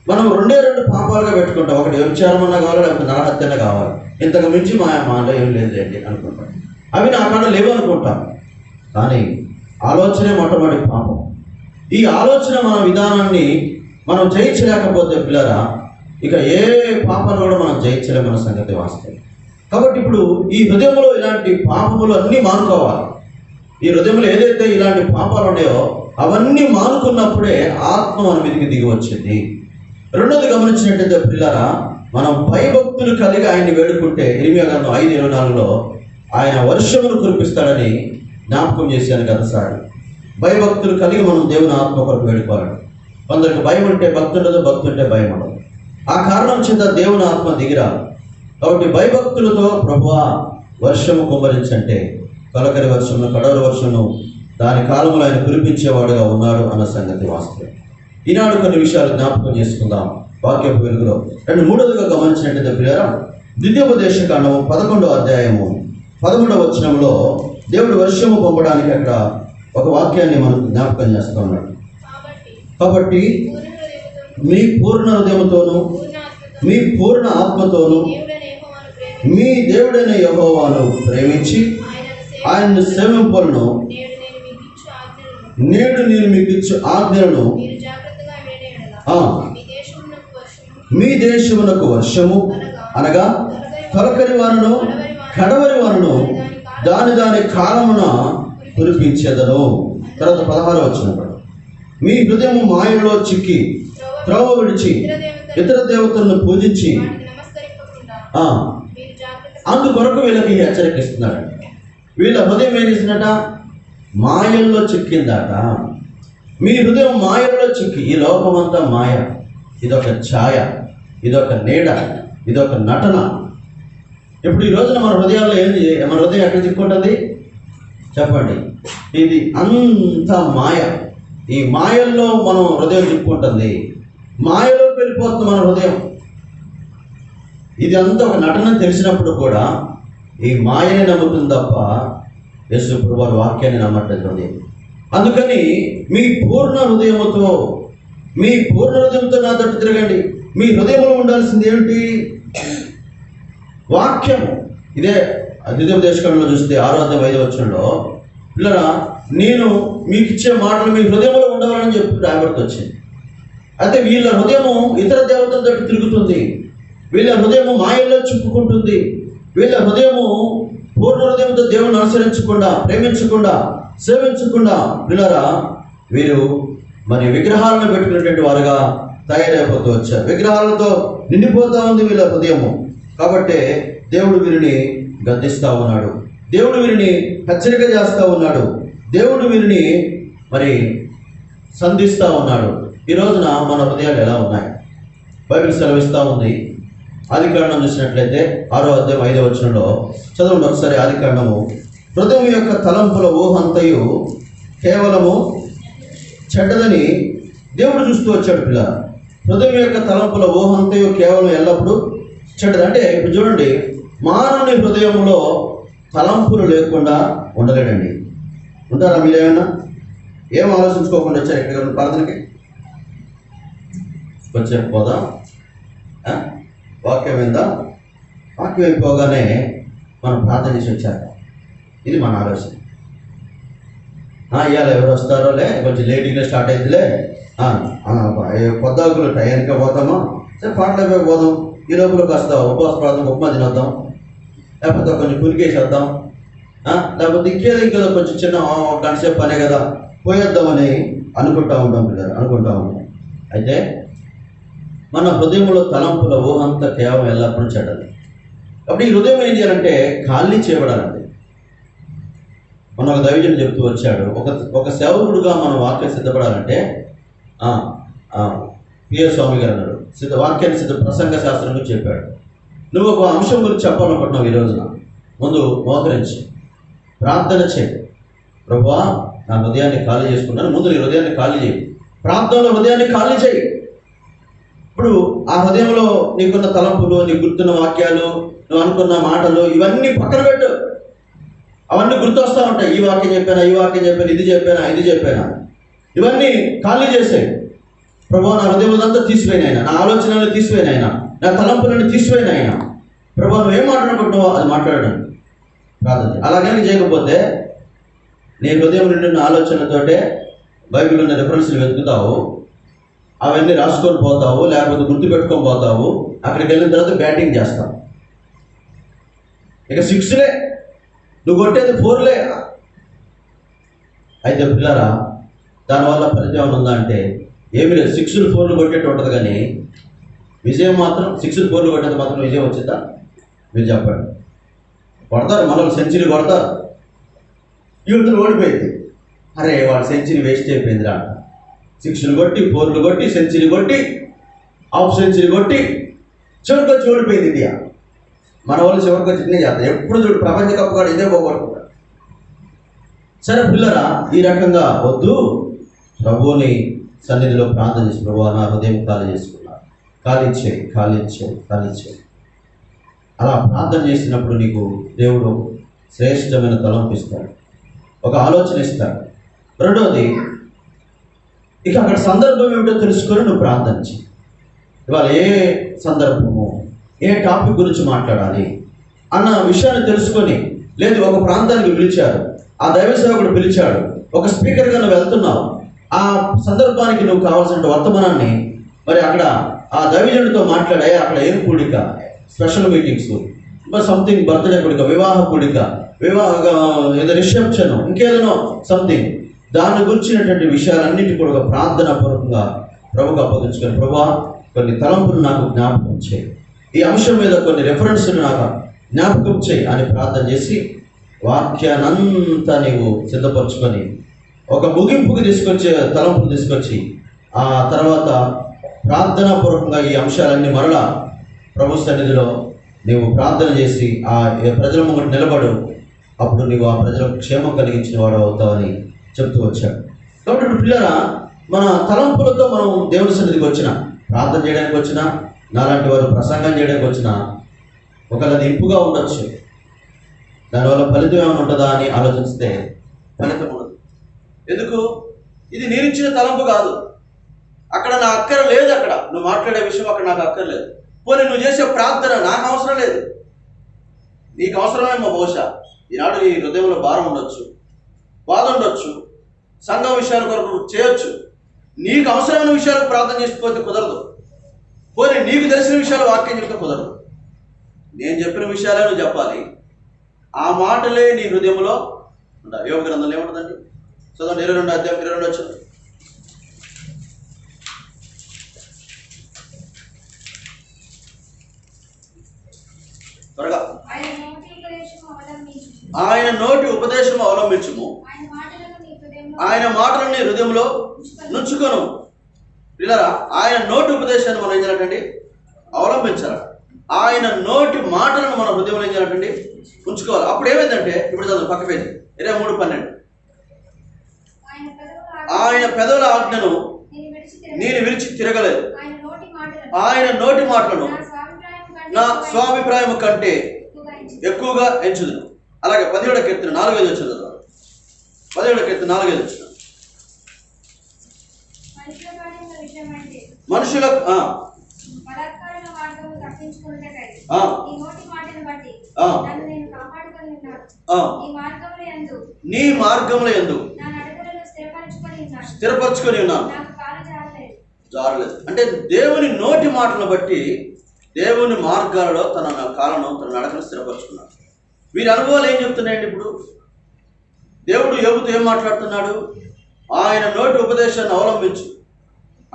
మనం రెండు పాపాలుగా పెట్టుకుంటాం. ఒకటి వ్యభిచారమన్నా కావాలి, లేకపోతే నరహత్యన కావాలి. ఇంతకు మించి మాలో ఏం లేదండి అనుకుంటాం. అవి నా కాడ లేవు అనుకుంటాం. కానీ ఆలోచనే మొట్టమొదటి పాపం. ఈ ఆలోచన మన విధానాన్ని మనం జయించలేకపోతే పిల్లరా, ఇక ఏ పాపాలు కూడా మనం జయించలేమన్న సంగతి వాస్తవం. కాబట్టి ఇప్పుడు ఈ హృదయంలో ఇలాంటి పాపములు అన్నీ మానుకోవాలి. ఈ హృదయంలో ఏదైతే ఇలాంటి పాపాలు ఉన్నాయో అవన్నీ మానుకున్నప్పుడే ఆత్మ మన మీదకి దిగి వచ్చింది. రెండోది గమనించినట్టయితే పిల్లరా, మనం భయభక్తులు కలిగి ఆయన్ని వేడుకుంటే ఇర్మియా గ్రంథం 5:24లో ఆయన వర్షమును కురిపిస్తాడని జ్ఞాపకం చేశాను గతసారి. భయభక్తులు కలిగి మనం దేవుని ఆత్మ కొరకు వేడుకోవాలి. కొందరికి భయం ఉంటే భక్తి ఉండదు, భక్తి ఉంటే భయం ఉండదు. ఆ కారణం చేత దేవుని ఆత్మ దిగిరాదు. కాబట్టి భయభక్తులతో ప్రభువా వర్షము కుమ్మరించంటే తొలకరి వర్షమును, కడవరి వర్షమును దాని కాలంలో ఆయన కురిపించేవాడుగా ఉన్నాడు అన్న సంగతి వాస్తవం. ఈనాడు కొన్ని విషయాలు జ్ఞాపకం చేసుకుందాం వాక్యపు వెలుగులో. మూడవదిగా గమనించినట్టయితే ప్రియులారా, ద్వితీయోపదేశకాండము 11వ అధ్యాయము 13వ వచనంలో దేవుడు వర్షము పంపడానికి అక్కడ ఒక వాక్యాన్ని మనకు జ్ఞాపకం చేస్తూ ఉన్నాడు. కాబట్టి మీ పూర్ణ హృదయంతోనూ మీ పూర్ణ ఆత్మతోనూ మీ దేవుడైన యెహోవాను ప్రేమించి ఆయనను సేవింపులను నేడు నేను మీకు ఇచ్చు ఆజ్ఞలను మీ దేశమునకు వర్షము అనగా తొలకరి వారును కడవరి వారును దాని కాలమున కురిపించేదను. తర్వాత 16వ వచనం, మీ హృదయము మాయలో చిక్కి త్రోవ విడిచి ఇతర దేవతలను పూజించి అందుకొరకు వీళ్ళకి హెచ్చరికిస్తున్నాడు. వీళ్ళ హృదయం ఏం చేసిందట? మాయల్లో చిక్కిందట. మీ హృదయం మాయల్లో చిక్కి, ఈ లోకమంతా మాయ, ఇదొక ఛాయ, ఇదొక నీడ, ఇదొక నటన. ఇప్పుడు ఈ రోజున మన హృదయాల్లో మన హృదయం ఎక్కడ చిక్కుంటుంది చెప్పండి? ఇది అంత మాయ. ఈ మాయల్లో మనం హృదయం చిక్కుంటుంది. మాయలోకి వెళ్ళిపోతుంది మన హృదయం. ఇది అంతా ఒక నటన తెలిసినప్పుడు కూడా ఈ మాయని నమ్ముతుంది తప్ప యేసు ప్రభువు వారి వాక్యాన్ని నమ్మట్లేదు. అందుకని మీ పూర్ణ హృదయముతో నా తట్టు తిరగండి. మీ హృదయంలో ఉండాల్సింది ఏమిటి? వాక్యము. ఇదే ద్వితీయోపదేశకాండంలో చూస్తే 6వ అధ్యాయం 5వ వచనంలో, పిల్లరా నేను మీకు ఇచ్చే మాటలు మీ హృదయంలో ఉండవాలని చెప్పి రాయబడుతూ వచ్చింది. అయితే వీళ్ళ హృదయము ఇతర దేవతల తట్టు తిరుగుతుంది. వీళ్ళ హృదయము మాయల్లో చిక్కుకుంటుంది. వీళ్ళ హృదయము పూర్ణ హృదయంతో దేవుని అనుసరించకుండా, ప్రేమించకుండా, సేవించకుండా పిల్లరా వీరు మరి విగ్రహాలను పెట్టుకునేటువంటి వారుగా తయారైపోతూ వచ్చారు. విగ్రహాలతో నిండిపోతూ ఉంది వీళ్ళ హృదయము. కాబట్టి దేవుడు వీరిని గద్దిస్తూ ఉన్నాడు. దేవుడు వీరిని హెచ్చరిక చేస్తూ ఉన్నాడు. దేవుడు వీరిని మరి సంధిస్తూ ఉన్నాడు. ఈ రోజున మన హృదయాలు ఎలా ఉన్నాయి? బైబిల్ సెలవిస్తూ ఉంది. ఆదికాండం చూసినట్లయితే 6వ అధ్యాయం 5వ వచనంలో చదవండి ఒకసారి. ఆదికాండము, హృదయం యొక్క తలంపుల ఊహంతయు కేవలము చెడ్డదని దేవుడు చూస్తూ వచ్చాడు. పిల్ల హృదయం యొక్క తలంపుల ఊహంతయు కేవలం ఎల్లప్పుడూ చెడ్డది. అంటే ఇప్పుడు చూడండి, మానవుని హృదయంలో తలంపులు లేకుండా ఉండలేడండి. ఉంటారా మీరు? ఏమైనా ఏం ఆలోచించుకోకుండా వచ్చారు ఇక్కడ ప్రార్థనకి? కొంచెం పోదా? వాక్యం ఏందా? వాక్యం అయిపోగానే మనం ప్రార్థన చేసి వచ్చాక ఇది మన ఆలోచన. ఇవాళ ఎవరు వస్తారోలే, కొంచెం లేట్గా స్టార్ట్ అయిందిలే, పొద్దాకులు టైంకే పోతామా, సరే పాటలు పోదాం, ఈ లోపలికి వస్తాం, ఉపవాస ప్రార్థన ఉప్మా తినొద్దాం, లేకపోతే కొంచెం పులికేసేద్దాం, లేకపోతే ఇంకేదో కొంచెం చిన్న గంట సేపు పనే కదా పోయేద్దామని అనుకుంటా ఉంటాం పిల్లలు, అనుకుంటా ఉంటాం. అయితే మన హృదయంలో తలంపుల ఊహంతా కేవలం ఎల్లప్పుడూ చెడ్డది. కాబట్టి ఈ హృదయం ఏం చేయాలంటే ఖాళీ చేయబడాలండి. మన ఒక దైవజనుడు చెప్తూ వచ్చాడు, ఒక సేవకుడుగా మన వాక్యం సిద్ధపడాలంటే పిఎస్ స్వామి గారు అన్నాడు, వాక్యాన్ని ప్రసంగ శాస్త్రం గురించి చెప్పాడు. నువ్వు ఒక అంశం గురించి చెప్పాలనుకుంటున్నావు, ఈ రోజున ముందు మోకరించి ప్రార్థన చేయి. ప్రభువా, నా హృదయాన్ని ఖాళీ చేసుకున్నాను. ముందు నీ హృదయాన్ని ఖాళీ చేయి, ప్రార్థనలో హృదయాన్ని ఖాళీ చేయి. ఇప్పుడు ఆ హృదయంలో నీకున్న తలంపులు, నీకు గుర్తున్న వాక్యాలు, నువ్వు అనుకున్న మాటలు, ఇవన్నీ పక్కన పెట్టు. అవన్నీ గుర్తొస్తూ ఉంటాయి. ఈ వాక్యం చెప్పానా, ఈ వాక్యం చెప్పాను, ఇది చెప్పానా, ఇవన్నీ ఖాళీ చేసాయి. ప్రభువా, నా హృదయంలో తీసిపోయినాయన, నా ఆలోచనలు తీసిపోయినాయన, నా తలంపులను తీసిపోయినాయన. ప్రభువా, నువ్వు ఏం మాట్లాడుకుంటున్నావో అది మాట్లాడడం ప్రార్థన. అలాగే చేయకపోతే నీ హృదయం నిండిన ఆలోచనలతోటే బైబిల్ ఉన్న రెఫరెన్స్లు వెతుకుతావు, అవన్నీ రాసుకొని పోతావు, లేకపోతే గుర్తుపెట్టుకొని పోతావు. అక్కడికి వెళ్ళిన తర్వాత బ్యాటింగ్ చేస్తావు. ఇక 6లే, నువ్వు కొట్టేది 4లే. అయితే పిల్లరా, దానివల్ల ఫలితం ఏమైనా ఉందా అంటే ఏమి లేదు. 6లు 4లు కొట్టేట్టు ఉంటుంది, కానీ విజయం మాత్రం 6లు 4లు కొట్టేది మాత్రం విజయం వచ్చిందా? మీరు చెప్పండి. కొడతారు, మనల్ని సెంచరీ కొడతారు. యూత్లు ఓడిపోయింది, అరే వాడు సెంచరీ వేస్ట్ అయిపోయిందిరా. 6లు కొట్టి 4లు కొట్టి సెంచరీ కొట్టి హాఫ్ సెంచరీ కొట్టి చివరికి వచ్చి ఓడిపోయింది ఇండియా. మన వాళ్ళు చివరికి వచ్చి ఇట్నే చేస్తారు. ఎప్పుడు చూడు ప్రపంచ కప్ కూడా ఇదే పోగొట్టుకుంటారు. సరే పిల్లరా, ఈ రకంగా వద్దు. ప్రభువుని సన్నిధిలో ప్రార్థన చేసి, ప్రభువా, నా హృదయం ఖాళీ చేసుకున్నాను, ఖాళీ చేయి. అలా ప్రార్థన చేసినప్పుడు నీకు దేవుడు శ్రేష్టమైన తలంపు ఇస్తాడు, ఒక ఆలోచన ఇస్తాడు. రెండవది, ఇక అక్కడ సందర్భం ఏమిటో తెలుసుకొని నువ్వు ప్రార్థన చేయి. ఇవాళ ఏ సందర్భము, ఏ టాపిక్ గురించి మాట్లాడాలి అన్న విషయాన్ని తెలుసుకొని, లేదు ఒక ప్రాంతానికి పిలిచారు, ఆ దైవ సేవకుడు పిలిచాడు, ఒక స్పీకర్గా నువ్వు వెళ్తున్నావు, ఆ సందర్భానికి నువ్వు కావాల్సిన వర్తమానాన్ని మరి అక్కడ ఆ దైవజనుడితో మాట్లాడే, అక్కడ ఏం కూడిక, స్పెషల్ మీటింగ్స్, సంథింగ్ బర్త్డే కూడిక, వివాహ కూడిక, ఏదో రిసెప్షన్, ఇంకేదనో సంథింగ్, దాని గురించినటువంటి విషయాలన్నింటి కూడా ప్రార్థన పూర్వకంగా ప్రభుకు అప్పగించుకొని, ప్రభువా, కొన్ని తలంపులు నాకు జ్ఞాపకం చేయి, ఈ అంశం మీద కొన్ని రెఫరెన్స్లు నాకు జ్ఞాపకం చేయి అని ప్రార్థన చేసి వాక్యానంతా నీవు సిద్ధపరచుకొని ఒక ముగింపుకి తీసుకొచ్చే తలంపులు తీసుకొచ్చి, ఆ తర్వాత ప్రార్థనా పూర్వకంగా ఈ అంశాలన్నీ మరలా ప్రభు సన్నిధిలో నీవు ప్రార్థన చేసి ఆ ప్రజల ముందు నిలబడు. అప్పుడు నీవు ఆ ప్రజలకు క్షేమం కలిగించిన వాడు అవుతావని చెప్తూ వచ్చాడు. కాబట్టి పిల్లరా, మన తలంపులతో మనం దేవుని సన్నిధికి వచ్చిన, ప్రార్థన చేయడానికి వచ్చినా, నాలాంటి వారు ప్రసంగం చేయడానికి వచ్చినా, ఒకవేళ అది ఇంపుగా ఉండొచ్చు, దానివల్ల ఫలితం ఏమైనా ఉంటుందా అని ఆలోచిస్తే ఫలితం ఉండదు. ఎందుకు? ఇది నేను ఇచ్చిన తలంపు కాదు, అక్కడ నా అక్కర లేదు, అక్కడ నువ్వు మాట్లాడే విషయం అక్కడ నాకు అక్కర్లేదు. పోనీ నువ్వు చేసే ప్రార్థన నాకు అవసరం లేదు, నీకు అవసరమేమో. బహుశా ఈనాడు నీ హృదయంలో భారం ఉండొచ్చు, బాధ ఉండొచ్చు, సంఘం విషయాల కొరకు చేయొచ్చు. నీకు అవసరమైన విషయాలకు ప్రార్థన చేసుకోకపోతే కుదరదు. పోనీ నీకు తెలిసిన విషయాలు వాక్యం చెప్తే కుదరదు. నేను చెప్పిన విషయాలే నువ్వు చెప్పాలి. ఆ మాటలే నీ హృదయంలో ఉంటాయి. యోగ గ్రంథంలో ఏముంటుందండి? చదవండి, 22 అధ్యాయం 22 వచ్చింది. త్వరగా. ఆయన నోటి ఉపదేశం అవలంబించుము, ఆయన మాటలను నీ హృదయంలో నుంచుకొను. పిల్లరా, ఆయన నోటి ఉపదేశాన్ని మనం ఏం చేయాలంటండి? అవలంబించాలి. ఆయన నోటి మాటలను మన హృదయంలో ఏం చేయాలంటండి? ఉంచుకోవాలి. అప్పుడు ఏమైందంటే, ఇప్పుడు చదువు పక్క పేజీ 23:12. ఆయన పెదవుల ఆజ్ఞను నేను విడిచి తిరగలేదు, ఆయన నోటి మాటలను నా స్వాభిప్రాయం కంటే ఎక్కువగా ఎంచుదును. అలాగే 17వ కీర్తన 4:5 వచ్చింది. 17వ కీర్తన 4:5 వచ్చింది. మనుషులకు నీ మార్గముల యందు స్థిరపరచుకొని ఉన్నాను, జారలేదు. అంటే దేవుని నోటి మాటలను బట్టి దేవుని మార్గాలలో తన కాలను, తన నడకను స్థిరపరచుకున్నాడు. వీరి అనుభవాలు ఏం చెప్తున్నాయండి? ఇప్పుడు దేవుడు యోబుతో ఏం మాట్లాడుతున్నాడు? ఆయన నోటి ఉపదేశాన్ని అవలంబించు,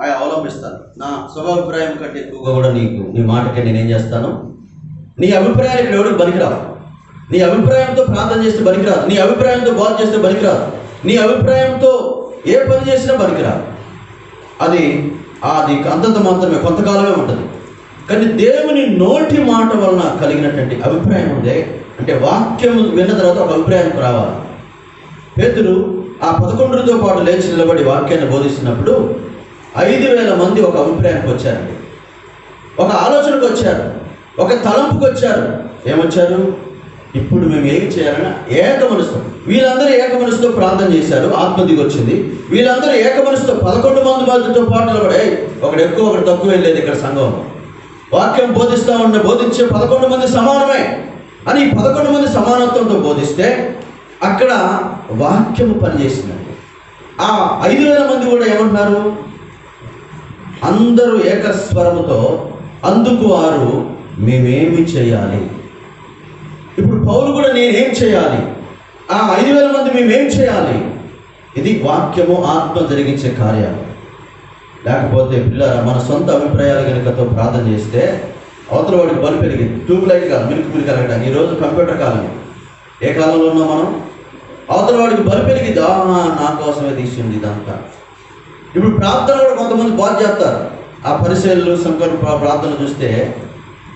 అవలంబిస్తాను. నా స్వభాభిప్రాయం కంటే ఎక్కువగా కూడా నీ మాటకే నేనేం చేస్తాను. నీ అభిప్రాయాలు ఇక్కడ ఎవరికి పనికిరాదు. నీ అభిప్రాయంతో ప్రార్థన చేస్తే పనికిరాదు. నీ అభిప్రాయంతో బాధ చేస్తే పనికిరాదు. నీ అభిప్రాయంతో ఏ పని చేసినా పనికిరాదు. అది అంతంత మాత్రమే, కొంతకాలమే ఉంటుంది. కానీ దేవుని నోటి మాట వలన కలిగినటువంటి అభిప్రాయం ఉందే, అంటే వాక్యం విన్న తర్వాత ఒక అభిప్రాయానికి రావాలి. పేతురు ఆ 11తో పాటు లేచి నిలబడి వాక్యాన్ని బోధిస్తున్నప్పుడు 5,000 మంది ఒక అభిప్రాయానికి వచ్చారండి. ఒక ఆలోచనకు వచ్చారు, ఒక తలంపుకి వచ్చారు. ఏమొచ్చారు? ఇప్పుడు మేము ఏమి చేయాలని ఏక మనసుతో, వీళ్ళందరూ ఏక మనసుతో ప్రార్థన చేశారు. ఆత్మ దిగొచ్చింది. వీళ్ళందరూ ఏక మనసుతో 11 మందితో పాటు నిలబడి, ఒకడు ఎక్కువ ఒకటి తక్కువ లేదు ఇక్కడ సంఘం. వాక్యం బోధించే 11 మంది సమానమే అని 11 మంది సమానత్వంతో బోధిస్తే అక్కడ వాక్యము పనిచేసిందండి. ఆ 5,000 మంది కూడా ఏమంటున్నారు? అందరూ ఏకస్వరముతో అందుకు వారు మేమేమి చేయాలి. ఇప్పుడు పౌలు కూడా నేనేం చేయాలి? ఆ 5,000 మంది మేమేం చేయాలి? ఇది వాక్యము ఆత్మ జరిగించే కార్యాలు. లేకపోతే పిల్లరా, మన సొంత అభిప్రాయాలు కనుకతో ప్రార్థన చేస్తే అవతల వాడికి బలి పెరిగింది. ట్యూబ్ లైట్ కాదు, మిల్క్ కలగడానికి. ఈరోజు కంప్యూటర్ కాలం. ఏ కాలంలో ఉన్నాం మనం? అవతల వాడికి బలి పెరిగింది. నా కోసమే తీసింది ఇదంతా. ఇప్పుడు ప్రార్థన కూడా కొంతమంది బాధ చేస్తారు. ఆ పరిశీలు శంకరు ప్రార్థన చూస్తే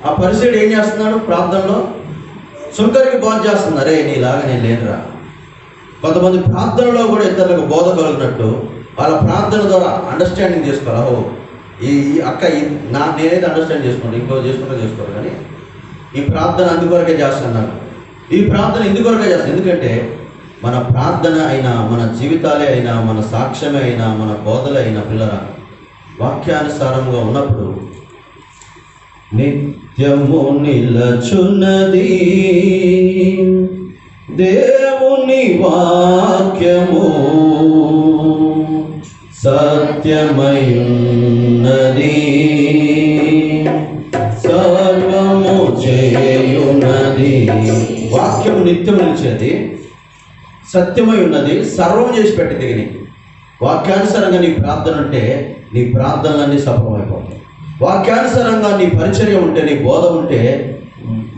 ఆ పరిశీడు ఏం చేస్తున్నాడు? ప్రార్థనలో శంకరికి బాధ చేస్తుంది. అరే నీలాగా నేను లేనురా. కొంతమంది ప్రార్థనలో కూడా ఇతరులకు బోధ కలిగినట్టు వాళ్ళ ప్రార్థన ద్వారా అండర్స్టాండింగ్ చేసుకోవాలి. ఓహో ఈ అక్క నేనైతే అండర్స్టాండ్ చేసుకుంటాను, ఇంకో చేసుకోవాలి. కానీ ఈ ప్రార్థన అందుకొరకే చేస్తున్నాను, ఈ ప్రార్థన ఇందుకొరకే చేస్తాను. ఎందుకంటే మన ప్రార్థన అయినా, మన జీవితాలే అయినా, మన సాక్ష్యమే అయినా, మన బోధలే అయినా పిల్లరా వాక్యానుసారంగా ఉన్నప్పుడు నిత్యము నిలచున్నది దేవుని వాక్యము, సత్యమయున్నది, సర్వము చేయున్నది. వాక్యము నిత్యం నిలిచేది, సత్యమై ఉన్నది, సర్వం చేసి పెట్టి దిగిని. వాక్యానుసారంగా నీ ప్రార్థన ఉంటే నీ ప్రార్థనలన్నీ సఫలమైపోతాయి. వాక్యానుసారంగా నీ పరిచర్య ఉంటే, నీ బోధ ఉంటే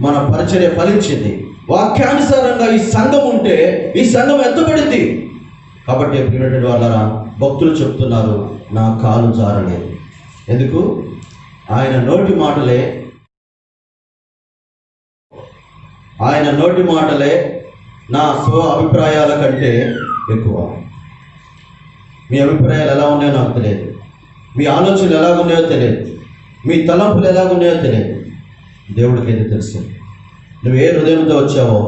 మన పరిచర్య ఫలించింది. వాక్యానుసారంగా ఈ సంఘం ఉంటే ఈ సంఘం ఎత్తబడింది. కాబట్టి ప్రియమైనటువంటి వాళ్ళరా, భక్తులు చెప్తున్నారు నా కాలు జారలేదు. ఎందుకు? ఆయన నోటి మాటలే నా స్వ అభిప్రాయాల కంటే ఎక్కువ. మీ అభిప్రాయాలు ఎలా ఉన్నాయో నాకు తెలియదు, మీ ఆలోచనలు ఎలా ఉన్నాయో తెలియదు, మీ తలంపులు ఎలా ఉన్నాయో తెలియదు. దేవుడికి ఏది తెలుసు. నువ్వు ఏ హృదయంతో వచ్చావో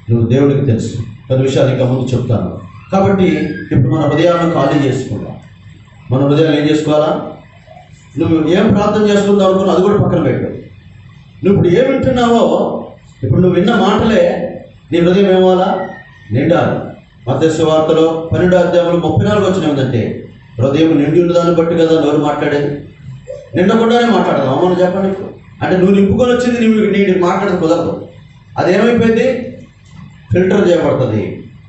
నువ్వు దేవుడికి తెలుసు. కొన్ని విషయాలు ఇంకా ముందు చెప్తాను. కాబట్టి ఇప్పుడు మన హృదయాలను ఖాళీ చేసుకుందాం. మన హృదయాలు ఏం చేసుకోవాలా? నువ్వు ఏం ప్రార్థన చేసుకుందాం అనుకున్నా అది కూడా పక్కన పెట్టు. నువ్వు ఇప్పుడు ఏం వింటున్నావో, ఇప్పుడు నువ్వు విన్న మాటలే నీ హృదయం ఏమవ్వాలా? నిండాలి. మత్తయి సువార్తలో 12వ అధ్యాయంలో 34 వచ్చిన ఏంటంటే హృదయం నిండి ఉన్నదాన్ని బట్టి కదా నోరు మాట్లాడేది. నిండకుండానే మాట్లాడదాం. మనం చెప్పండి. అంటే నువ్వు నింపుకొని వచ్చింది నీ మాట్లాడదు కుదరదు. అదేమైపోయింది? ఫిల్టర్ చేయబడుతుంది.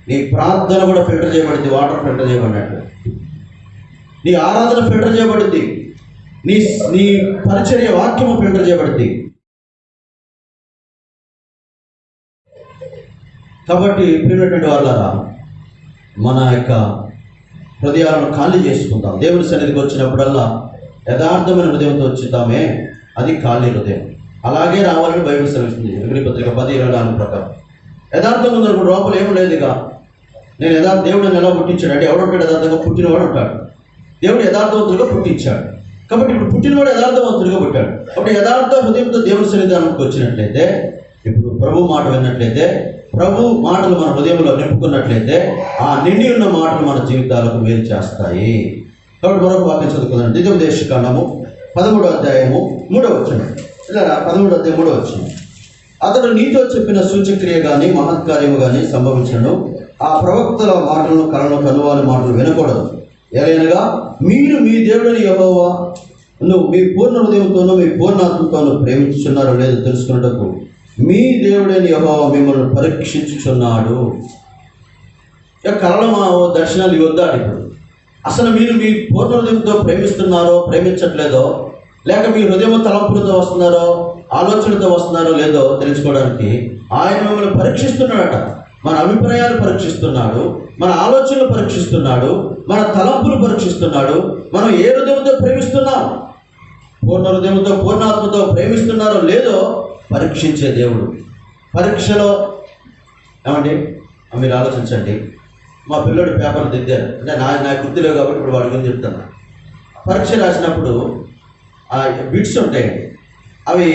నీ ప్రార్థన కూడా ఫిల్టర్ చేయబడింది, వాటర్ ఫిల్టర్ చేయబడినట్టు. నీ ఆరాధన ఫిల్టర్ చేయబడింది, నీ పరిచర్య వాక్యము ఫిల్టర్ చేయబడింది. కాబట్టి ప్రియమైనటువంటి వాళ్ళారా, మన యొక్క హృదయాలను ఖాళీ చేసుకుందాం. దేవుని సన్నిధికి వచ్చినప్పుడల్లా యథార్థమైన హృదయంతో వచ్చుతామే, అది ఖాళీ హృదయం. అలాగే రావాలని బైబిల్ సెలవిస్తుంది. ఎబ్రీ పత్రిక 10:24 ప్రకారం యథార్థం ఉందనుకో లోపల ఏం లేదుగా. నేను దేవుడిని ఎలా పుట్టించాడు అంటే ఎవడుంటాడు? యథార్థంగా పుట్టినవాడు ఉంటాడు. దేవుడు యథార్థవంతులుగా పుట్టించాడు. కాబట్టి ఇప్పుడు పుట్టినవాడు యథార్థవంతులుగా పుట్టాడు. కాబట్టి యథార్థ హృదయంతో దేవుని సన్నిధానానికి వచ్చినట్లయితే, ఇప్పుడు ప్రభు మాట విన్నట్లయితే, ప్రభు మాటలు మన హృదయంలో నింపుకున్నట్లయితే ఆ నిండి ఉన్న మాటలు మన జీవితాలకు మేలు చేస్తాయి. కాబట్టి మరొక వాక్యం చదువుకుందాం. ద్వితీయోపదేశకాండము 13వ అధ్యాయము 3వ వచనం. ఇలా 13వ అధ్యాయం 3వ వచనం. అతడు నీతో చెప్పిన సూచక్రియ కానీ మహత్కార్యము కానీ సంభవించను. ఆ ప్రవక్తల మాటలను కనువారి మాటలు వినకూడదు. ఎలైనగా మీరు మీ దేవుడిని యెహోవా నువ్వు మీ పూర్ణ హృదయంతోనూ మీ పూర్ణాత్మతోనూ ప్రేమించుచున్నారో లేదో తెలుసుకున్నటకు మీ దేవుడైన యెహోవా మిమ్మల్ని పరీక్షించుచున్నాడు. కలల దర్శనాలు ఇవ్వద్దాడు. ఇప్పుడు అసలు మీరు మీ పూర్ణ హృదయంతో ప్రేమిస్తున్నారో ప్రేమించట్లేదో, లేక మీ హృదయం తలంపులతో వస్తున్నారో ఆలోచనలతో వస్తున్నారో లేదో తెలుసుకోవడానికి ఆయన మిమ్మల్ని పరీక్షిస్తున్నాడట. మన అభిప్రాయాలు పరీక్షిస్తున్నాడు, మన ఆలోచనలు పరీక్షిస్తున్నాడు, మన తలంపులు పరీక్షిస్తున్నాడు. మనం ఏ హృదయంతో ప్రేమిస్తున్నాం, పూర్ణ హృదయంతో పూర్ణాత్మతో ప్రేమిస్తున్నారో లేదో పరీక్షించే దేవుడు. పరీక్షలో ఏమండి మీరు ఆలోచించండి. మా పిల్లోడు పేపర్లు దిద్దారు అంటే నా గుర్తులేవు కాబట్టి ఇప్పుడు వాడి గురించి చెప్తాను. పరీక్ష రాసినప్పుడు ఆ బిట్స్ ఉంటాయండి, అవి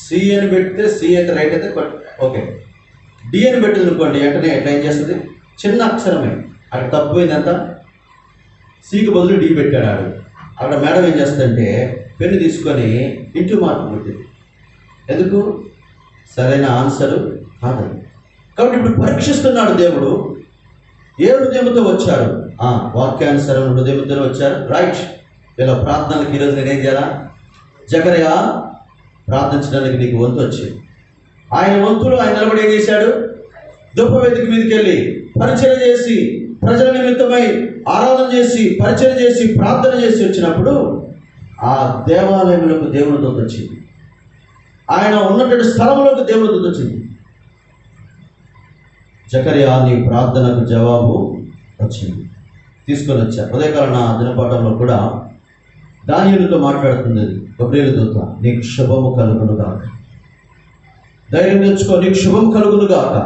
సి అని పెడితే సి అయితే రైట్ అయితే ఓకే, డి అని పెట్టింది అనుకోండి వెంటనే ఎట్లా ఏం చేస్తుంది, చిన్న అక్షరమే అక్కడ తప్పిపోయింది అంతా, సికి బదులు డి పెట్టాడు ఆడు. అక్కడ మేడం ఏం చేస్తుందంటే పెన్ను తీసుకొని ఇంటూ మార్కు పెట్టింది. ఎందుకు? సరైన ఆన్సరు కాదని. కాబట్టి ఇప్పుడు పరీక్షిస్తున్నాడు దేవుడు. ఏ హృదయంతో వచ్చారు? వాక్యానుసారం హృదయంతో వచ్చారు, రైట్. ఇలా ప్రార్థనలకు ఈరోజు నేనేం చేయాలా? జకరియా ప్రార్థించడానికి నీకు వంతు వచ్చింది. ఆయన వంతులు ఆయన నిలబడి ఏం చేశాడు? ధూపవేదిక మీదకి వెళ్ళి పరిచయం చేసి ప్రజల నిమిత్తమై ఆరాధన చేసి పరిచయం చేసి ప్రార్థన చేసి వచ్చినప్పుడు ఆ దేవాలయంలోకి దేవుని దూత వచ్చింది. ఆయన ఉన్నటువంటి స్థలంలోకి దేవుని దూత వచ్చింది. జకరియా నీ ప్రార్థనకు జవాబు వచ్చింది, తీసుకొని వచ్చారు. ఉదయకాలం నా దినపాఠంలో కూడా దానియేలుతో మాట్లాడుతుంది గబ్రియేలు దూత, నీకు శుభము కలుగును గాక, ధైర్యం తెచ్చుకో, నీకు శుభం కలుగును గాక.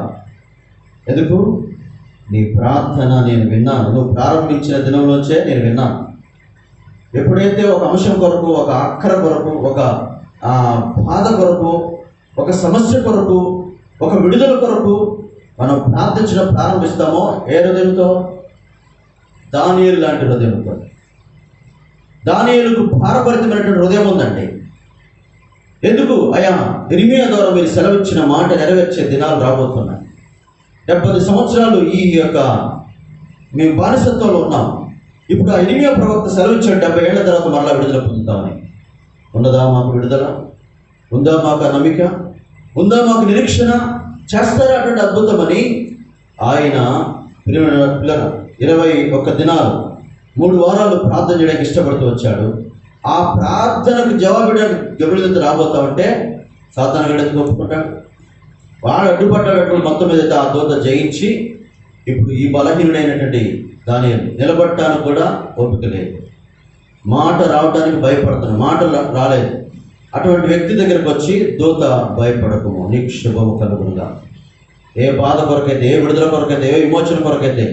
ఎందుకు? నీ ప్రార్థన నేను విన్నాను, నువ్వు ప్రారంభించిన దినంలోంచే నేను విన్నాను. ఎప్పుడైతే ఒక అంశం కొరకు, ఒక అక్కర కొరకు, ఒక బాధ కొరకు, ఒక సమస్య కొరకు, ఒక విడుదల కొరకు మనం ప్రార్థించడం ప్రారంభిస్తామో ఏ హృదయంతో? దానియేలు లాంటి హృదయంతో. దానియేలుకు భారభరితమైనటువంటి హృదయం ఉందండి. ఎందుకు? అయ్యా ఇర్మీయా ద్వారా మీరు సెలవిచ్చిన మాట నెరవేర్చే దినాలు రాబోతున్నాయి. 70 సంవత్సరాలు మేము బానిసత్వంలో ఉన్నాం. ఇప్పుడు ఆ ఇర్మీయా ప్రవక్త సెలవిచ్చాడు 70 ఏళ్ల తర్వాత మరలా విడుదల పొందుతామని. ఉన్నదా మాకు విడుదల? ఉందా మాకు నమ్మిక? ఉందా మాకు నిరీక్షణ? చేస్తారా అటువంటి అద్భుతమని ఆయన 21 దినాలు 3 వారాలు ప్రార్థన చేయడానికి ఇష్టపడుతూ వచ్చాడు. ఆ ప్రార్థనకు జవాబిడానికి గబ్రియేలు రాబోతామంటే సాతాను గడికి ఒప్పుకుంటాడు. వాడు అడ్డుపడ్డాడు. మొత్తం మీద ఆ దూత జయించి ఇప్పుడు ఈ బలహీనుడైనటువంటి దానియేలు నిలబడటానికి కూడా ఓపిక లేదు, మాట రావడానికి భయపడుతున్నాడు, మాట రాలేదు. అటువంటి వ్యక్తి దగ్గరకు వచ్చి దూత భయపడకము, నీకు శుభము కలుగునుగా. ఏ బాధ కొరకైతే, ఏ విడుదల కొరకైతే, ఏ విమోచన కొరకైతే,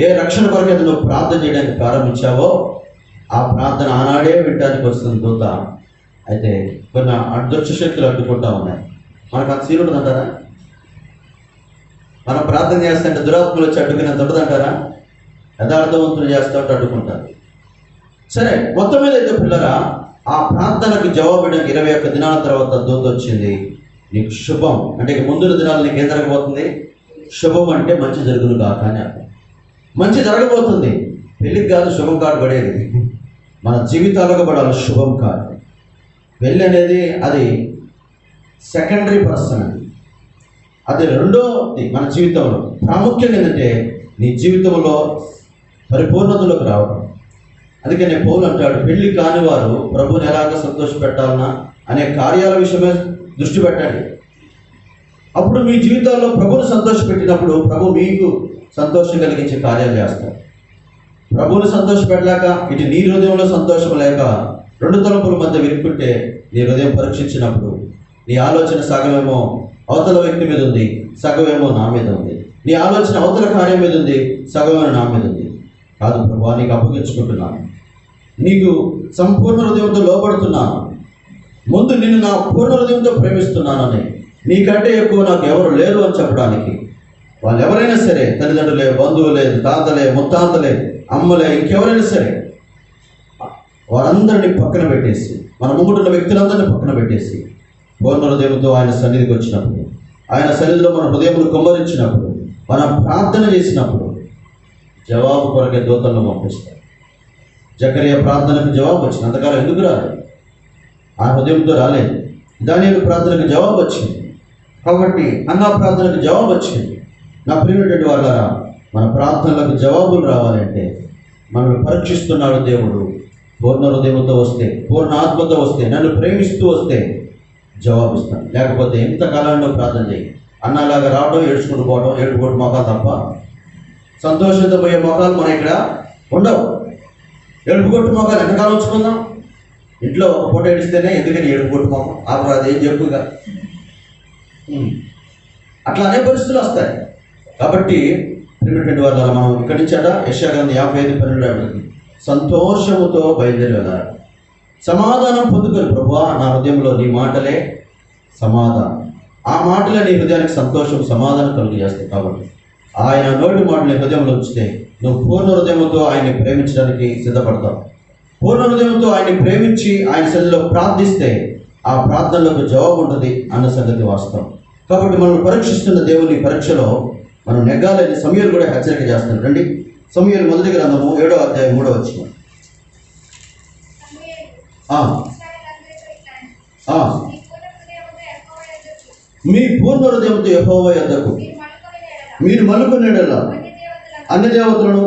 ఏ రక్షణ కొరకైతే నువ్వు ప్రార్థన చేయడానికి ప్రారంభించావో ఆ ప్రార్థన ఆనాడే వినడానికి వస్తుంది దూత. అయితే కొన్ని దుష్ట శక్తులు అడ్డుకుంటా ఉన్నాయి. మనకు అంత సీన్ ఉంటుందంటారా? మనం ప్రార్థన చేస్తుంటే దురాత్మలు వచ్చి అడ్డుకునేంత ఉంటుందంటారా? యథార్థవంతులు చేస్తూ ఉంటే అడ్డుకుంటారు. సరే, మొత్తం మీద అయితే పిల్లరా ఆ ప్రార్థనకు జవాబు ఇవ్వడానికి 21 దినాల తర్వాత దూత వచ్చింది. నీకు శుభం అంటే ముందున్న దినాలు నీకు ఏం జరగబోతుంది? శుభం అంటే మంచి జరుగును కాక అని అర్థం. మంచి జరగబోతుంది. పెళ్ళికి కాదు శుభం కార్డు పడేది, మన జీవితాలకు పడాలి శుభం కార్డు. పెళ్ళి అనేది అది సెకండరీ పర్సన్, అది రెండోది మన జీవితంలో. ప్రాముఖ్యం ఏంటంటే నీ జీవితంలో పరిపూర్ణతలోకి రావడం. అందుకనే పౌలు అంటాడు, పెళ్లి కాని వారు ప్రభుని ఎలాగ సంతోషపెట్టాలన్నా అనే కార్యాల విషయమే దృష్టి పెట్టండి. అప్పుడు మీ జీవితాల్లో ప్రభుని సంతోషపెట్టినప్పుడు ప్రభు మీకు సంతోషం కలిగించే కార్యాలు చేస్తారు. ప్రభుని సంతోషపెట్టలేక ఇటు నీ హృదయంలో సంతోషం లేక 2 తలుపుల మధ్య విరుక్కుంటే నీ హృదయం పరీక్షించినప్పుడు నీ ఆలోచన సగమేమో అవతల వ్యక్తి మీద ఉంది, సగమేమో నా మీద ఉంది. నీ ఆలోచన అవతల కార్యం మీద ఉంది, సగమేమో నా మీద ఉంది. కాదు ప్రభు, నీకు అప్పగించుకుంటున్నాను, నీకు సంపూర్ణ హృదయంతో లోబడుతున్నాను, ముందు నిన్ను నా పూర్ణ హృదయంతో ప్రేమిస్తున్నానని, నీకంటే ఎక్కువ నాకు ఎవరు లేరు అని చెప్పడానికి. వాళ్ళు ఎవరైనా సరే, తల్లిదండ్రులే, బంధువులే, తాతలే, ముత్తాతలే, అమ్మలే, ఇంకెవరైనా సరే, వారందరినీ పక్కన పెట్టేసి, మన ముందున్న వ్యక్తులందరినీ పక్కన పెట్టేసి పూర్ణ హృదయంతో ఆయన సన్నిధికి వచ్చినప్పుడు, ఆయన సన్నిధిలో మన హృదయమును కుమ్మరించినప్పుడు, మనం ప్రార్థన చేసినప్పుడు జవాబు కొరకే దూతలను పంపిస్తారు. జకరియా ప్రార్థనకు జవాబు వచ్చింది. అంతకాలం ఎందుకు రాలేదు? ఆ హృదయంతో రాలేదు. దానియేలు ప్రార్థనకు జవాబు వచ్చింది. కాబట్టి అన్నా ప్రార్థనకు జవాబు వచ్చింది. నా ప్రియమైనటువంటి వాళ్ళారా, మన ప్రార్థనలకు జవాబులు రావాలంటే మనల్ని పరీక్షిస్తున్నాడు దేవుడు. పూర్ణ హృదయంతో వస్తే, పూర్ణ ఆత్మతో వస్తే, నన్ను ప్రేమిస్తూ వస్తే జవాబిస్తాను. లేకపోతే ఎంతకాలంలో ప్రార్థన చేయి. అన్నలాగా రావడం, ఏడ్చుకుంటూ పోవడం, ఏడుకోవడం మొఖాలు తప్ప సంతోషంతో పోయే మొఖాలు మన ఇక్కడ ఉండవు. ఏడుపుకొట్టు మొఖాలు ఎంతకాలం ఉంచుకుందాం? ఇంట్లో ఒక పూట ఏడిస్తేనే ఎందుకని ఏడుపుకొట్టు మొఖం ఆపరా, అదేం చెప్పుగా అట్లా అనే పరిస్థితులు వస్తాయి. కాబట్టి ప్రిమిటెంట్ వల్ల మనం ఇక్కడి నుంచి యెషయా గ్రంథం 55:12 సంతోషముతో బయలుదేరి వెళ్ళాలి. సమాధానం పొందుకొని, ప్రభువా నా హృదయంలో నీ మాటలే సమాధానం. ఆ మాటలే నీ హృదయానికి సంతోషం, సమాధానం కలుగు చేస్తాయి. కాబట్టి ఆయన నోటి మాటలు నీ హృదయంలో ఉంచితే నువ్వు పూర్ణ హృదయంతో ఆయన్ని ప్రేమించడానికి సిద్ధపడతావు. పూర్ణ హృదయంతో ఆయన్ని ప్రేమించి ఆయన సన్నిధిలో ప్రార్థిస్తే ఆ ప్రార్థనలకు జవాబు ఉంటుంది అన్న సంగతి వాస్తవం. కాబట్టి మనం పరీక్షిస్తున్న దేవుని పరీక్షలో మనం నెగ్గాలని సమూయేలు కూడా హెచ్చరిక చేస్తున్నాడు. రండి, సమూయేలు మొదటి గ్రంథము 7వ అధ్యాయం 3వ వచనం. మీ పూర్ణ హృదయంతో యెహోవా యొద్దకు మీరు మలుకొనేడలా అన్ని దేవతలను,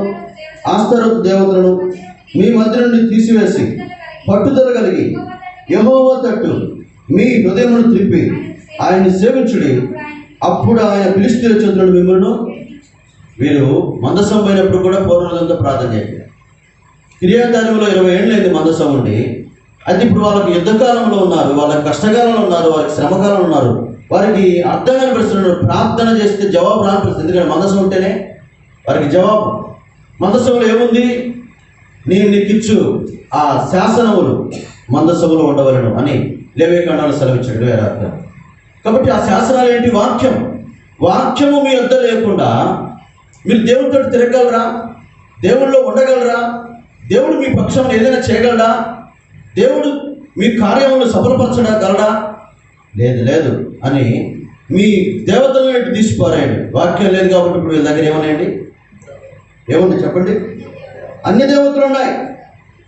ఆస్తరోతు దేవతలను మీ మధ్య నుండి తీసివేసి పట్టుదల కలిగి యెహోవా తట్టు మీ హృదయమును త్రిప్పి ఆయన్ని సేవించుడి. అప్పుడు ఆయన ఫిలిష్తీయుల చేతులను మిమ్మల్ని. వీరు మందసం పోయినప్పుడు కూడా పూర్ణ హృదయంతో ప్రార్థన చేయాలి. కిర్యాతాయిములో 20 ఏళ్ళు అయింది మందసం ఉండి. అయితే ఇప్పుడు వాళ్ళకి యుద్ధకాలంలో ఉన్నారు, వాళ్ళకి కష్టకాలంలో ఉన్నారు, వాళ్ళకి శ్రమకాలంలో ఉన్నారు. వారికి అర్థం కాని పరిస్థితులు ప్రార్థన చేస్తే జవాబు రాని పరిస్థితి. ఎందుకంటే మందసం ఉంటేనే వారికి జవాబు. మందసంలో ఏముంది? నేను నీకిచ్చు ఆ శాసనములు మందసములో ఉండవలను అని లేవియకాండంలో సెలవిచ్చాడు వేరే అర్థం. కాబట్టి ఆ శాసనాలు ఏంటి? వాక్యం. వాక్యము మీ వద్ద లేకుండా మీరు దేవుడితో తిరగలరా? దేవుడిలో ఉండగలరా? దేవుడు మీ పక్షంలో ఏదైనా చేయగలరా? దేవుడు మీ కార్యములను సఫలపరచగలడా? లేదు లేదు అని మీ దేవతలను తీసిపోరాయండి. వాక్యం లేదు కాబట్టి ఇప్పుడు వీళ్ళ దగ్గర ఏమన్నాయండి? ఏముంది చెప్పండి? అన్ని దేవతలు ఉన్నాయి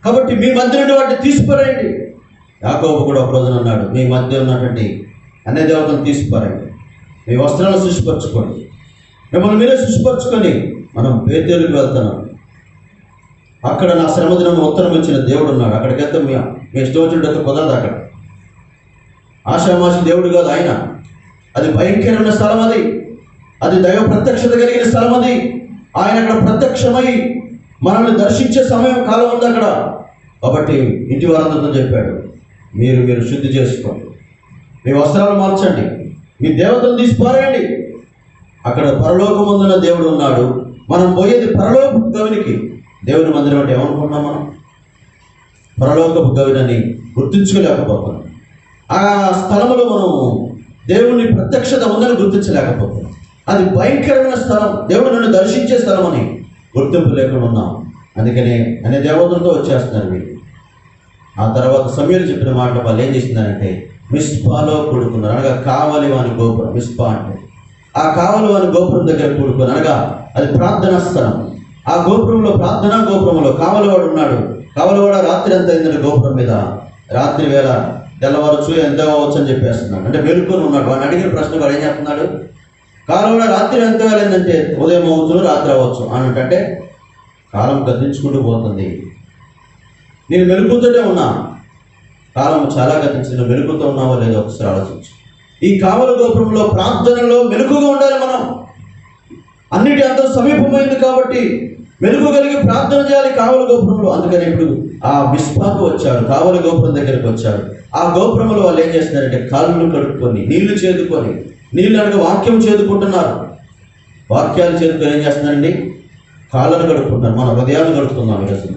కాబట్టి మీ మధ్య నుండి వాటిని తీసిపోరాయండి. యాకోబు కూడా ఒక రోజున అన్నాడు, మీ మధ్య ఉన్నటువంటి అన్ని దేవతలను తీసిపోరాయండి, మీ వస్త్రాలను శుష్పరచుకోండి, మిమ్మల్ని మీరే శుష్పరచుకొని మనం బేతేలుకు వెళ్తున్నాం. అక్కడ నా శ్రమదినం ఉత్తరం ఇచ్చిన దేవుడు ఉన్నాడు. అక్కడికి వెళ్తే మీ ఇష్టం వచ్చినట్టు కుదరదు. అక్కడ ఆషామాషి దేవుడు కాదు ఆయన. అది భయంకరమైన స్థలం, అది దైవ ప్రత్యక్షత కలిగిన స్థలం. ఆయన అక్కడ ప్రత్యక్షమై మనల్ని దర్శించే సమయం కాలం ఉంది అక్కడ. కాబట్టి ఇంటి వారందరితో చెప్పాడు, మీరు శుద్ధి చేసుకోండి, మీ వస్త్రాలు మార్చండి, మీ దేవతను తీసి పారేయండి. అక్కడ పరలోకమందున దేవుడు ఉన్నాడు. మనం పోయేది పరలోకపు గవినికి. దేవుని మందిరం అంటే ఏమనుకుంటున్నాం? మనం పరలోకపు గవినని గుర్తించుకోలేకపోతున్నాం. ఆ స్థలంలో మనం దేవుని ప్రత్యక్షత ఉందని గుర్తించలేకపోతున్నాం. అది భయంకరమైన స్థలం, దేవుడు నన్ను దర్శించే స్థలం అని గుర్తింపు లేకుండా ఉన్నాం. అందుకనే అనే దేవతలతో వచ్చేస్తున్నారు వీళ్ళు. ఆ తర్వాత సమూయేలు చెప్పిన మాట వాళ్ళు ఏం చేసిందంటే మిస్పాలో కూడుకున్నారు. అనగా కావలి వాని గోపురం. మిస్పా అంటే ఆ కావలి వాని గోపురం దగ్గర కూడుకుని, అనగా అది ప్రార్థనా స్థలం. ఆ గోపురంలో, ప్రార్థనా గోపురంలో కావలివాడు ఉన్నాడు. కావలివాడ రాత్రి ఎంత అయిందంటే గోపురం మీద రాత్రి వేళ తెల్లవారచ్చు ఎంత అవ్వచ్చు అని చెప్పేస్తున్నాడు. అంటే మెలుకొని ఉన్నాడు. వాడిని అడిగిన ప్రశ్న వాడు ఏం చెప్తున్నాడు? కాలంలో రాత్రి ఎంత వేళైందంటే ఉదయం అవ్వచ్చు, రాత్రి అవ్వచ్చు అని అంటే కాలం గతించుకుంటూ పోతుంది. నేను మెలుకుతూనే ఉన్నా, కాలం చాలా గతించి నువ్వు మెలుకుతూ ఉన్నావో లేదో ఒకసారి ఆలోచించు. ఈ కావలి గోపురంలో ప్రార్థనలో మెలుకుగా ఉండాలి మనం. అన్నిటి అంత సమీపమైంది కాబట్టి మెలుగు కలిగి ప్రార్థన చేయాలి కావలి గోపురంలో. అందుకని ఇప్పుడు ఆ మిస్పాకు వచ్చారు, కావలి గోపురం దగ్గరికి వచ్చారు. ఆ గోపురంలో వాళ్ళు ఏం చేస్తున్నారంటే కాళ్ళు కడుక్కొని, నీళ్లు చేదుకొని, నీళ్ళు అనగా వాక్యం చేదుకుంటున్నారు. వాక్యాలు చేదుకొని ఏం చేస్తున్నారండి? కాళ్ళను కడుక్కుంటున్నారు. మన హృదయాన్ని కడుక్కుందాం ఈరోజు.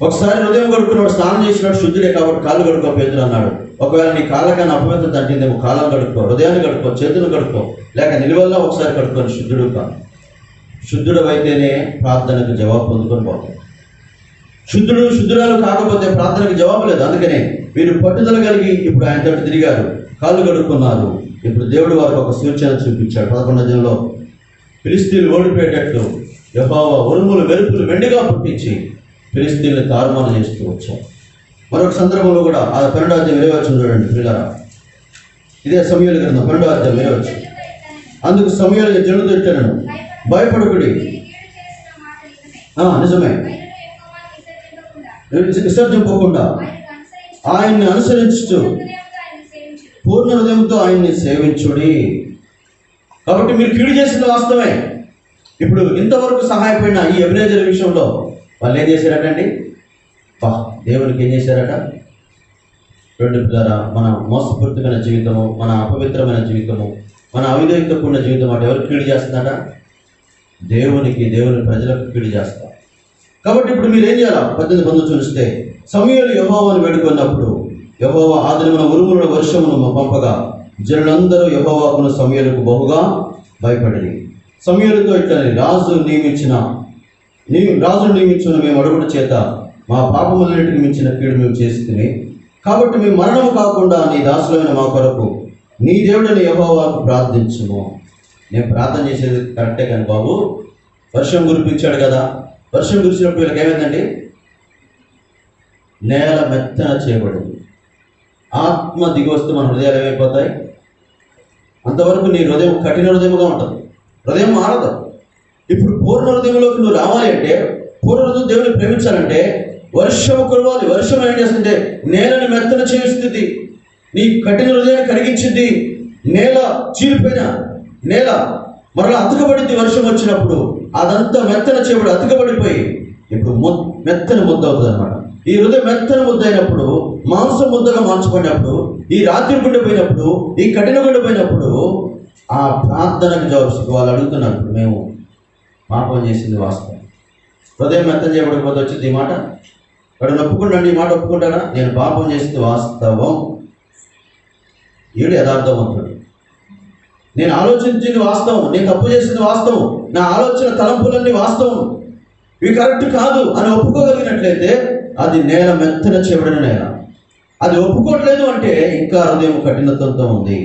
ఒకసారి హృదయం కడుక్కున్నాడు, స్నానం చేసినాడు, శుద్ధుడే కాబట్టి కాళ్ళు కడుక్కో పేతురు అన్నాడు. ఒకవేళ నీ కాళ్ళకన్నా అపవిత్రత అంటేనేమో కాళ్ళను కడుక్కో, హృదయాన్ని కడుక్కో, చేతులు కడుక్కో, లేక నిలువల్లో ఒకసారి కడుక్కొని శుద్ధుడు కాదు. శుద్ధుడు అయితేనే ప్రార్థనకు జవాబు పొందుకొని పోతాడు. శుద్ధురాలు కాకపోతే ప్రార్థనకు జవాబు లేదు. అందుకనే వీరు పట్టుదల కలిగి ఇప్పుడు ఆయనతో తిరిగారు, కాళ్ళు కడుక్కున్నారు. ఇప్పుడు దేవుడు వారికి ఒక సూచన చూపించాడు. 11వ అధ్యాయంలో ఫిలిష్తీయులు ఓడిపోయేటట్లు యెహోవా ఉరుములు మెరుపులు వెండిగా పుట్టించి ఫిలిష్తీయులను తారుమారు చేస్తూ వచ్చారు. మరొక సందర్భంలో కూడా ఆ 12వ అధ్యాయం 20వ వచనం చూడండి పిల్లరా. ఇదే సమూయేలు గ్రంథం 12వ అధ్యాయం 20వ వచనం. అందుకు సమూయేలు జనులు తిట్టాను, భయపడకుడి, నిజమే. విసర్జింపకుండా ఆయన్ని అనుసరించు, పూర్ణ హృదయంతో ఆయన్ని సేవించుడి. కాబట్టి మీరు కీడు చేసింది వాస్తవమే. ఇప్పుడు ఇంతవరకు సహాయపడిన ఈ ఎబినేజర్ విషయంలో వాళ్ళు ఏం చేశారటండి? దేవునికి ఏం చేశారట? రెండు పిల్లరా, మన మోసపూరితమైన జీవితము, మన అపవిత్రమైన జీవితము, మన అవిధేయతకున్న జీవితం అటు ఎవరు కీడు చేస్తుందట? దేవుని ప్రజలకు కీడు చేస్తారు. కాబట్టి ఇప్పుడు మీరు ఏం చేయాలా? 18 చూస్తే, సమూయేలు యెహోవాను వేడుకున్నప్పుడు యెహోవా ఆదినమున ఉరుములను వర్షమును పంపగా జనులందరూ యెహోవాకును సమూయేలుకు బహుగా భయపడిరి. సమూయేలుతో ఇట్లని, రాజును నియమించిన మేము అడుగుట చేత మా పాపములన్నిటికి మించిన కీడు మేము చేస్తుంది. కాబట్టి మేము మరణము కాకుండా నీ దాసులైన మా కొరకు నీ దేవుడని యెహోవాకు ప్రార్థించుము. నేను ప్రార్థన చేసేది కరెక్టే కానీ బాబు, వర్షం కురిపించాడు కదా. వర్షం కురిసినప్పుడు వీళ్ళకి ఏమైందండి? నేల మెత్తన చేయబడింది. ఆత్మ దిగి వస్తే మన హృదయాలు ఏమైపోతాయి? అంతవరకు నీ హృదయం కఠిన హృదయముగా ఉంటుంది, హృదయం మారదు. ఇప్పుడు పూర్ణ హృదయంలోకి నువ్వు రావాలి అంటే, పూర్ణ హృదయం దేవుని ప్రేమించాలంటే వర్షము కురవాలి. వర్షం ఏం చేస్తుంటే నేలని మెత్తన చేస్తుంది, నీ కఠిన హృదయాన్ని కరిగించింది. నేల చీలిపోయిన నేల మరలా అతకబడింది. వర్షం వచ్చినప్పుడు అదంతా మెత్తన చేయబడి అతకబడిపోయి ఇప్పుడు మెత్తన ముద్ద అవుతుంది అనమాట. ఈ హృదయం మెత్తన ముద్ద అయినప్పుడు, మాంసం ముద్దగా మార్చబడినప్పుడు, ఈ రాత్రి గుండె పోయినప్పుడు, ఈ కఠిన గుండె పోయినప్పుడు ఆ ప్రార్థనకు జవాబు వాళ్ళు అడుగుతున్నారు. మేము పాపం చేసింది వాస్తవం. హృదయం మెత్తన చేయబడిపోతే వచ్చింది ఈ మాట. వాడు ఒప్పుకుంటాడు, ఈ మాట ఒప్పుకుంటాడా? నేను పాపం చేసింది వాస్తవం. వీడు యథార్థవంతుడు. నేను ఆలోచించింది వాస్తవం, నేను తప్పు చేసింది వాస్తవం, నా ఆలోచన తలంపులన్నీ వాస్తవం, ఇవి కరెక్ట్ కాదు అని ఒప్పుకోగలిగినట్లయితే అది నేల మెత్తన చేయబడిన నేల. అది ఒప్పుకోవట్లేదు అంటే ఇంకా హృదయం కఠినత్వంతో ఉంది,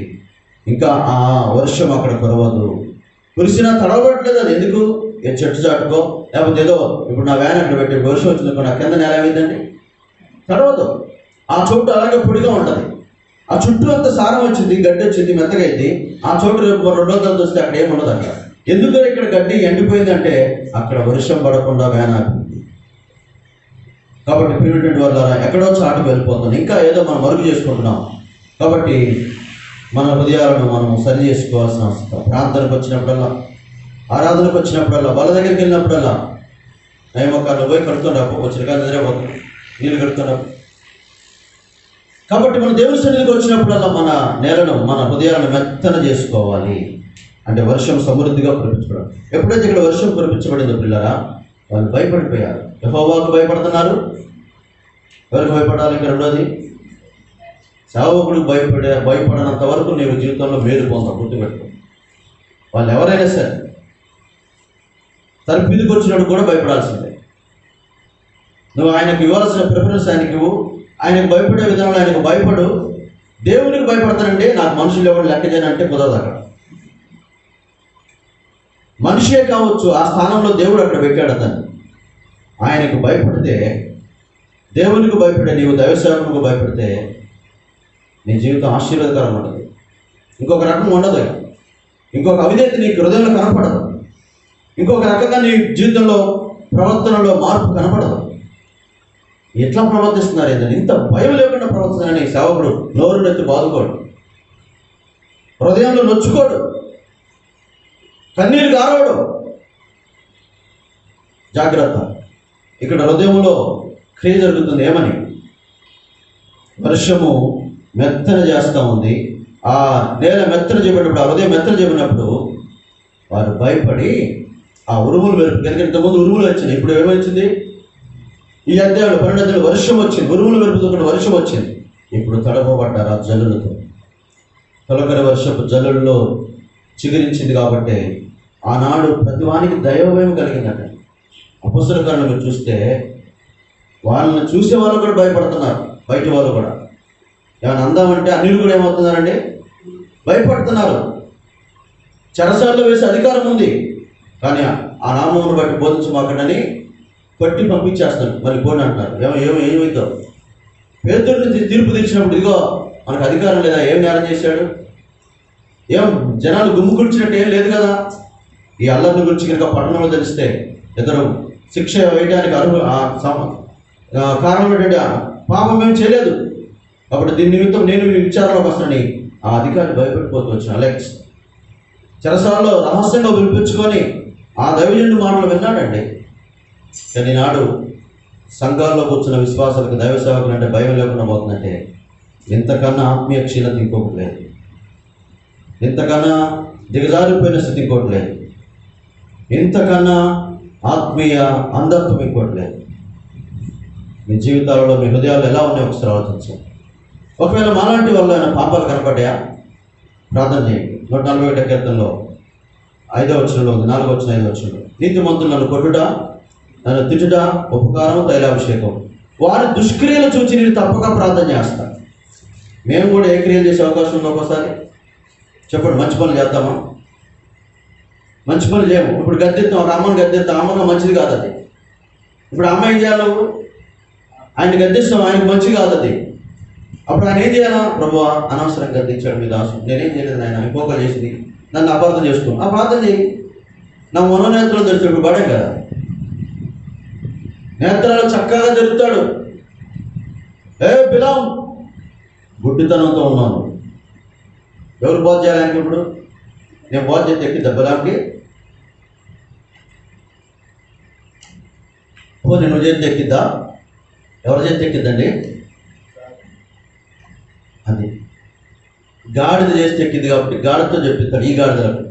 ఇంకా ఆ వర్షం అక్కడ కురవదు. కురిసినా తడవట్లేదు. అది ఎందుకు? ఏ చెట్టు చాటుకో, లేకపోతే ఏదో ఇప్పుడు నా వ్యాన్ అక్కడ పెట్టి వర్షం వచ్చిందనుకో, నా కింద నేల ఏమైందండి? తడవదు. ఆ చోటు అలాగే పొడిగా ఉంటుంది. ఆ చుట్టూ అంత సారం వచ్చింది, గడ్డి వచ్చింది, మెత్తగా అయింది. ఆ చోటు రేపు 2 రోజులు చూస్తే అక్కడ ఏముండదు. అక్కడ ఎందుకు ఇక్కడ గడ్డి ఎండిపోయిందంటే అక్కడ వర్షం పడకుండా వ్యాన్ ఆపింది. కాబట్టి ప్రిమిటెంట్ వల్ల ఎక్కడో చాటుకు వెళ్ళిపోతుంది, ఇంకా ఏదో మనం మరుగు చేసుకుంటున్నాం. కాబట్టి మన హృదయాలను మనం సరి చేసుకోవాల్సిన అవసరం. ప్రార్థనకు వచ్చినప్పుడల్లా, ఆరాధనకు వచ్చినప్పుడల్లా, వాళ్ళ దగ్గరికి వెళ్ళినప్పుడల్లా నయమొక్క పోయి కడుతున్నావు, వచ్చిన కానీ నిద్రపోతుంది, నీళ్ళు కడుతున్నావు. కాబట్టి మన దేవుని సన్నిధికి వచ్చినప్పుడల్లా మన నేలను, మన హృదయాలను మెత్తన చేసుకోవాలి. అంటే వర్షం సమృద్ధిగా కురిపించడం. ఎప్పుడైతే ఇక్కడ వర్షం కురిపించబడిందో పిల్లరా, వాళ్ళు భయపడిపోయారు. యెహోవాకు భయపడుతున్నారు. ఎవరికి భయపడాలి? ఇక్కడ రెండోది, సేవకుడికి భయపడనంత వరకు నీవు జీవితంలో మేలు పొందావు. గుర్తుపెట్టుకో. వాళ్ళు ఎవరైనా సరే తరపుదికి వచ్చినప్పుడు కూడా భయపడాల్సిందే. నువ్వు ఆయనకు ఇవ్వాల్సిన ప్రిఫరెన్స్ ఆయనకి ఇవ్వు. ఆయనకు భయపడే విధానంలో ఆయనకు భయపడు. దేవునికి భయపడతానంటే నాకు మనుషులు ఎవరు లెక్క చేయనంటే కుదరదు. అక్కడ మనిషే కావచ్చు, ఆ స్థానంలో దేవుడు అక్కడ పెట్టాడు అతన్ని. ఆయనకు భయపడితే, దేవునికి భయపడే నీవు దైవసేవకునికి భయపడితే నీ జీవితం ఆశీర్వాదకరంగా ఉంటుంది. ఇంకొక రకం ఉండదు. ఇంకొక అవిధేయత నీ హృదయంలో కనపడదు. ఇంకొక రకంగా నీ జీవితంలో ప్రవర్తనలో మార్పు కనపడదు. ఎట్లా ప్రవర్తిస్తున్నారు ఏంటంటే, ఇంత భయం లేకుండా ప్రవర్తిస్తున్నారని సేవకుడు నోరునెత్తి బాదుకోడు, హృదయంలో నొచ్చుకోడు, కన్నీరు గారవడు. జాగ్రత్త. ఇక్కడ హృదయంలో క్రియ జరుగుతుంది. ఏమని? వర్షము మెత్తన చేస్తూ ఉంది. ఆ నేల మెత్తన చేయబడినప్పుడు, ఆ హృదయం మెత్తన చేయబడినప్పుడు వారు భయపడి ఆ ఉరుములు మెరుపు, ఎందుకంటే ఇంతకుముందు ఉరుములు వచ్చింది, ఇప్పుడు ఏమొచ్చింది? ఈ అధ్యాయంలో 12 వర్షం వచ్చింది, ఉరుములు మెరుపుతో కూడా వర్షం వచ్చింది. ఇప్పుడు తడవబడ్డారు ఆ జల్లులతో. తొలకరి వర్షపు జల్లుల్లో చిగురించింది. కాబట్టి ఆనాడు ప్రతివానికి దైవభయం కలిగిందట. అపొస్తలుల కార్యాలు మీరు చూస్తే వాళ్ళని చూసే వాళ్ళు కూడా భయపడుతున్నారు. బయట వాళ్ళు కూడా ఏమైనా అందామంటే అన్నిలు కూడా ఏమవుతున్నారండి? భయపడుతున్నారు. చెరసాల్లో వేసే అధికారం ఉంది, కానీ ఆ నామమును బట్టి బోధించమాకండి కొట్టి పంపించేస్తాడు. మళ్ళీ పోనీ అంటున్నారు. ఏమైందో పేతురుని తీర్పు తీర్చినప్పుడు, ఇదిగో మనకు అధికారం లేదా? ఏం నేరం చేశాడు? ఏం జనాలు గుమ్ముకుడిచినట్టు ఏం లేదు కదా. ఈ అల్లరిని గురించి కనుక పట్టణంలో తెలిస్తే ఇద్దరు శిక్ష వేయడానికి కారణమైనటువంటి పాపం మేము చేయలేదు, కాబట్టి దీని నిమిత్తం నేను విచారణలోకి వస్తానని ఆ అధికారి భయపడిపోతూ వచ్చిన అలెక్స్ చెరసాలలో రహస్యంగా పిలిపించుకొని ఆ దైవజనుడి మాటలు విన్నాడండి. కానీ నాడు సంఘాల్లో కూర్చున్న విశ్వాసాలకు దైవ సేవకులు అంటే భయం లేకుండా పోతుందంటే ఇంతకన్నా ఆత్మీయ క్షీణత ఇంకొకటి లేదు, ఇంతకన్నా దిగజారిపోయిన స్థితి ఇంకోటి లేదు, ఇంతకన్నా ఆత్మీయ అంధత్వం ఇంకోటి లేదు. మీ జీవితాలలో మీ హృదయాలు ఎలా ఉన్నాయో ఒకసారి ఆలోచించండి. ఒకవేళ మాలాంటి వాళ్ళు ఆయన పాపాలు కనపడ్డాయా? ప్రార్థన చేయండి. 141 కీర్తనలో 5వ వచనంలో ఉంది, 4వ వచనం 5వ వచనంలో, నీతిమంతులు నన్ను కొట్టుడా, నన్ను తిట్టుడా, ఉపకారం, తైలాభిషేకం, వారి దుష్క్రియలు చూచి నేను తప్పక ప్రార్థన చేస్తాను. మేము కూడా ఏ క్రియలు చేసే అవకాశం ఉందో ఒకసారి చెప్పండి. మంచి పనులు చేద్దామా? మంచి పనులు చేయము. ఇప్పుడు గద్దెత్తాం, ఒక అమ్మని గద్దెత్తాం, అమ్మగా మంచిది కాదు అది. ఇప్పుడు అమ్మ ఏం చేయాలి? ఆయన గద్దెస్తాం, ఆయనకు మంచిది కాదు అది. అప్పుడు ఆయన ఏం చేయాలా? ప్రభువా అనవసరంగా గద్దెచ్చాడు మీ దాసు, నేనేం చేయలేదు, ఆయన ఇంకొకరు చేసింది, నన్ను అపార్థం చేసుకో. ఆ ప్రార్థన చేయి. నా మనోనేత్రం తెరుతాడు, పడే కదా, నేత్రాలు చక్కగా తెరుతాడు. బిలాం, గుడ్డితనంతో ఉన్నాను, ఎవరు బోధ చేయాలని ఇప్పుడు? నేను బోధ చేస్తే ఎక్కిద్దా బిలాంకి? నేను చేస్తే ఎక్కిద్దా? ఎవరు చేస్తే ఎక్కిద్దండి? అది గాడిద చేస్తే ఎక్కింది కాబట్టి గాడిదతో చెప్పిస్తాడు ఈ గాడిదలకు.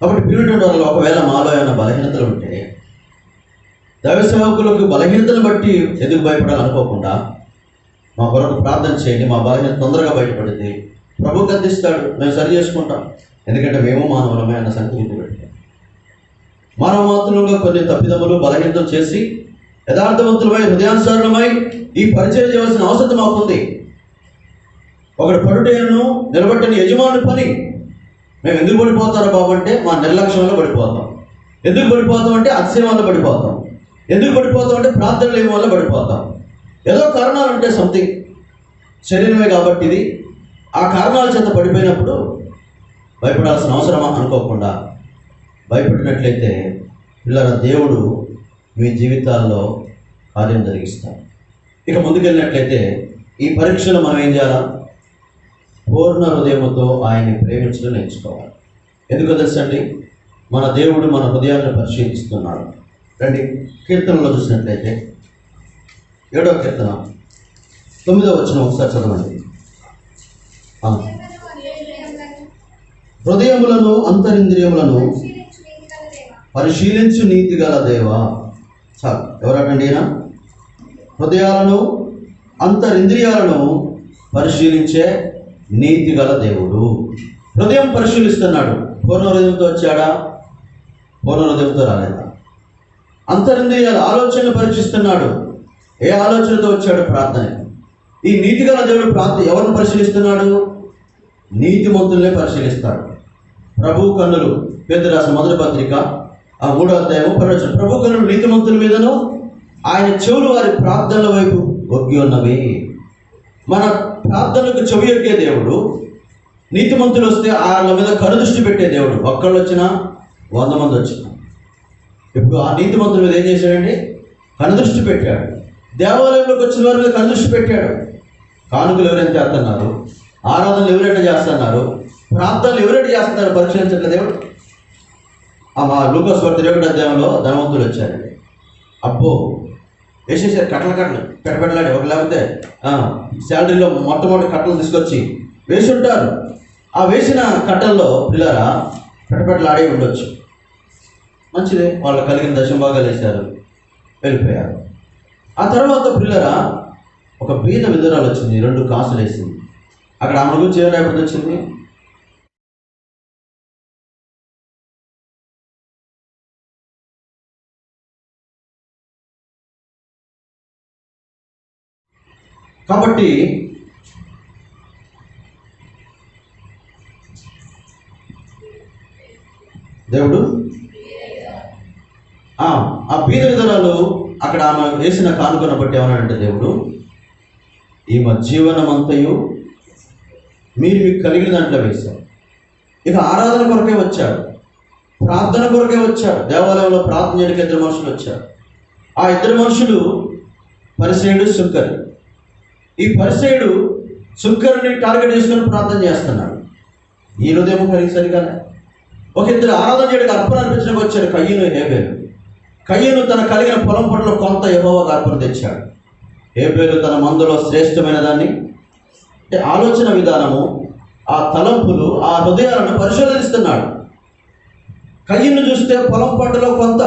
కాబట్టి పీరియడ్ వల్ల ఒకవేళ మాలో ఏమైనా బలహీనతలు ఉంటే దైవ సేవకులకు బలహీనతను బట్టి ఎందుకు భయపడాలనుకోకుండా మా కొరకు ప్రార్థన చేయండి. మా బలహీనత తొందరగా బయటపడింది, ప్రభు గద్దిస్తాడు, మేము సరి చేసుకుంటాం. ఎందుకంటే మేము మానవులమే అన్న సంగతి గుర్తుపెట్టాం. మానవ మాత్రంగా కొన్ని తప్పిదములు బలహీనతలు చేసి యథార్థవంతులమై హృదయానుసారణమై ఈ పరిచయం చేయవలసిన అవసరం మాకుంది. ఒకటి పడుటను నిలబట్టని యజమాని పని. మేము ఎందుకు పడిపోతారో బాబు అంటే మా నిర్లక్ష్యంలో పడిపోతాం. ఎందుకు పడిపోతాం అంటే అతిశయం వల్ల పడిపోతాం. ఎందుకు పడిపోతాం అంటే ప్రార్థన లేని వల్ల పడిపోతాం. ఏదో కారణాలు ఉంటాయి, సంథింగ్ శరీరమే కాబట్టి ఇది. ఆ కారణాల చేత పడిపోయినప్పుడు భయపడాల్సిన అవసరమా అనుకోకుండా భయపడినట్లయితే పిల్లల దేవుడు మీ జీవితాల్లో కార్యం జరిగిస్తారు. ఇక ముందుకెళ్ళినట్లయితే ఈ పరీక్షలో మనం ఏం చేయాలా? పూర్ణ హృదయంతో ఆయన్ని ప్రేమించడం నేర్చుకోవాలి. ఎందుకో తెలుసండి, మన దేవుడు మన హృదయాన్ని పరిశీలిస్తున్నాడు. రండి కీర్తనలో చూసినట్లయితే 7వ కీర్తన 9వ వచనం ఒకసారి చదవండి. హృదయములను అంతరింద్రియములను పరిశీలించు నీతి గల దేవా. చాలు, ఎవరండి ఈయన? హృదయాలను అంతరింద్రియాలను పరిశీలించే నీతి గల దేవుడు. హృదయం పరిశీలిస్తున్నాడు. పూర్ణ హృదయంతో వచ్చాడా? పూర్ణ హృదయంతో రాలేదా? అంతరింద్రియాల ఆలోచనలు పరీక్షిస్తున్నాడు. ఏ ఆలోచనతో వచ్చాడు ప్రార్థన? ఈ నీతి గల దేవుడు ఎవరిని పరిశీలిస్తున్నాడు? నీతిమంతుల్నే పరిశీలిస్తాడు. ప్రభు కన్నులు, పేతురు రాసిన మొదటి పత్రిక 3వ అధ్యాయం 10వ వచనం, ప్రభు కన్నులు నీతిమంతుల మీదను ఆయన చెవులు వారి ప్రార్థనల వైపు ఒగ్గి ఉన్నవి. మన ప్రార్థనలకు చెవి ఎక్కే దేవుడు. నీతిమంతులు వస్తే వాళ్ళ మీద కనుదృష్టి పెట్టే దేవుడు. ఒక్కళ్ళు వచ్చినా 100 మంది వచ్చినా. ఇప్పుడు ఆ నీతిమంతుల మీద ఏం చేశాడండి? కనుదృష్టి పెట్టాడు. దేవాలయంలోకి వచ్చిన వారి మీద కనుదృష్టి పెట్టాడు. కానుకలు ఎవరైనా చేస్తున్నారు, ఆరాధనలు ఎవరైనా చేస్తున్నారు, ప్రార్థనలు ఎవరైనా చేస్తున్నారు పరిశీలించట్లేదు దేవుడు. మా లూకాసు వార్త 2వ అధ్యాయంలో ధనవంతులు వచ్చారండి. అబ్బో వేసేసారు, కట్టలు పెట్టబెట్టలాడి. ఒక లేకపోతే శాలరీలో మొట్టమొదటి కట్టలు తీసుకొచ్చి వేసి ఉంటారు. ఆ వేసిన కట్టల్లో పిల్లరా పెట్టబెట్టలాడే ఉండొచ్చు. మంచిదే, వాళ్ళు కలిగిన దశంభాగాలు వేశారు, వెళ్ళిపోయారు. ఆ తర్వాత పిల్లరా ఒక బీద విధురాలు వచ్చింది, 2 కాసులు వేసింది. అక్కడ ఆమె గురించి ఏం రాయబడి వచ్చింది? కాబట్టి దేవుడు ఆ బీద విధురాలు అక్కడ ఆమె వేసిన కానుకను బట్టి ఏమన్నాడంటే దేవుడు, ఈమె జీవనం అంతయు మీరు మీకు కలిగిన దాంట్లో వేశారు. ఇక ఆరాధన కొరకే వచ్చాడు. ప్రార్థన కొరకే వచ్చారు. దేవాలయంలో ప్రార్థన చేయడానికి ఇద్దరు మనుషులు వచ్చారు. ఆ ఇద్దరు మనుషులు పరిసేయుడు, సుంకరి. ఈ పరిసేయుడు సుంకరిని టార్గెట్ చేసుకొని ప్రార్థన చేస్తున్నాడు. ఈ హృదయం కలిగి సరిగానే ఒక ఇద్దరు ఆరాధన చేయడానికి అర్పణ అర్పించడానికి వచ్చారు, కయ్యను, హేబేలు. కయ్యను తన కలిగిన పొలం పట్ల కొంత యెహోవాకు అర్పణ తెచ్చాడు. హేబేలు తన మందులో శ్రేష్టమైన దాన్ని, అంటే ఆలోచన విధానము, ఆ తలంపులు, ఆ హృదయాలను పరిశోధిస్తున్నాడు. కయ్యను చూస్తే పొలం పంటలో కొంత,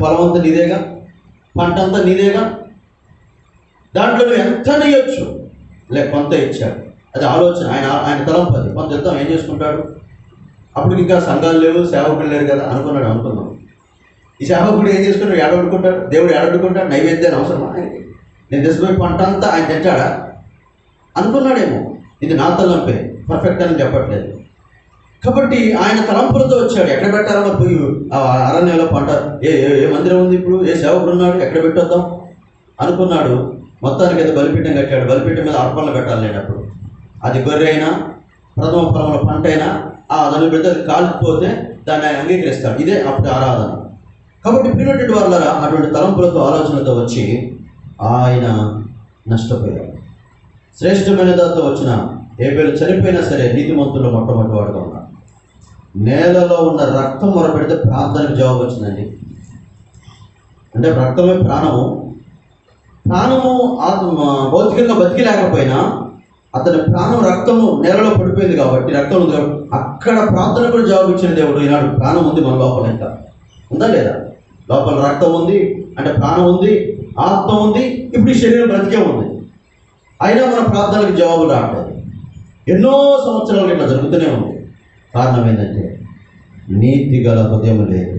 పొలం అంతా నీదేగా, పంట అంతా నీదేగా, దాంట్లో నువ్వు ఎంత నెయ్యొచ్చు, కొంత ఇచ్చాడు. అది ఆలోచన, ఆయన తలంపు. అది కొంత ఇద్దాం, ఏం చేసుకుంటాడు. అప్పుడు ఇంకా సంఘాలు లేవు, సేవకులు లేరు కదా అనుకున్నాం. ఈ సేవకుడు ఏం చేసుకున్నాడు, ఏడవడుకుంటాడు, దేవుడు ఏడవడుకుంటాడు, నైవేద్యాన్ని అవసరమా ఆయనకి, నేను తీసుకుపోయి పంట అంతా ఆయన తెచ్చాడా అనుకున్నాడేమో. ఇది నా తలంపే, పర్ఫెక్ట్ అని చెప్పట్లేదు. కాబట్టి ఆయన తలంపులతో వచ్చాడు. ఎక్కడ పెట్టాలన్నా పోయి ఆ అరణ్యంలో పంట, ఏ మందిరం ఉంది ఇప్పుడు, ఏ సేవకుడు ఉన్నాడు, ఎక్కడ పెట్టొద్దాం అనుకున్నాడు. మొత్తానికి అయితే బలిపీఠం కట్టాడు. బలిపీఠం మీద అర్పణలు పెట్టాలి. లేనప్పుడు అది గొర్రె అయినా, ప్రథమ ఫలముల పంట అయినా, దాని పెడితే అది కాలిపోతే దాన్ని ఆయన అంగీకరిస్తాడు. ఇదే అప్పుడు ఆరాధన. కాబట్టి ప్రియమైనటువంటి వాళ్ళరా, అటువంటి తలంపులతో, ఆలోచనలతో వచ్చి ఆయన నష్టపోయాడు. శ్రేష్టమైన దాంతో వచ్చిన హేబేలు చనిపోయినా సరే నీతిమంతుల్లో మొట్టమొదటి వాడుగా ఉన్నాడు. నేలలో ఉన్న రక్తం మొరపెడితే ప్రార్థనకు జవాబు వచ్చిందండి. అంటే రక్తమే ప్రాణము. భౌతికంగా బతికి లేకపోయినా అతని ప్రాణం, రక్తము నేలలో పడిపోయింది కాబట్టి, రక్తం ఉంది కాబట్టి అక్కడ ప్రార్థన కూడా జవాబు ఇచ్చిన దేవుడు. ఈనాడు ప్రాణం ఉంది మన లోపల, ఇంకా ఉందా లేదా? లోపల రక్తం ఉంది అంటే ప్రాణం ఉంది, ఆత్మ ఉంది, ఇప్పుడు ఈ శరీరం బ్రతికే ఉంది. అయినా మన ప్రార్థనలకు జవాబు రావట్లేదు. ఎన్నో సంవత్సరాలు ఇట్లా జరుగుతూనే ఉంది. కారణం ఏంటంటే నీతి గల హృదయం లేదు.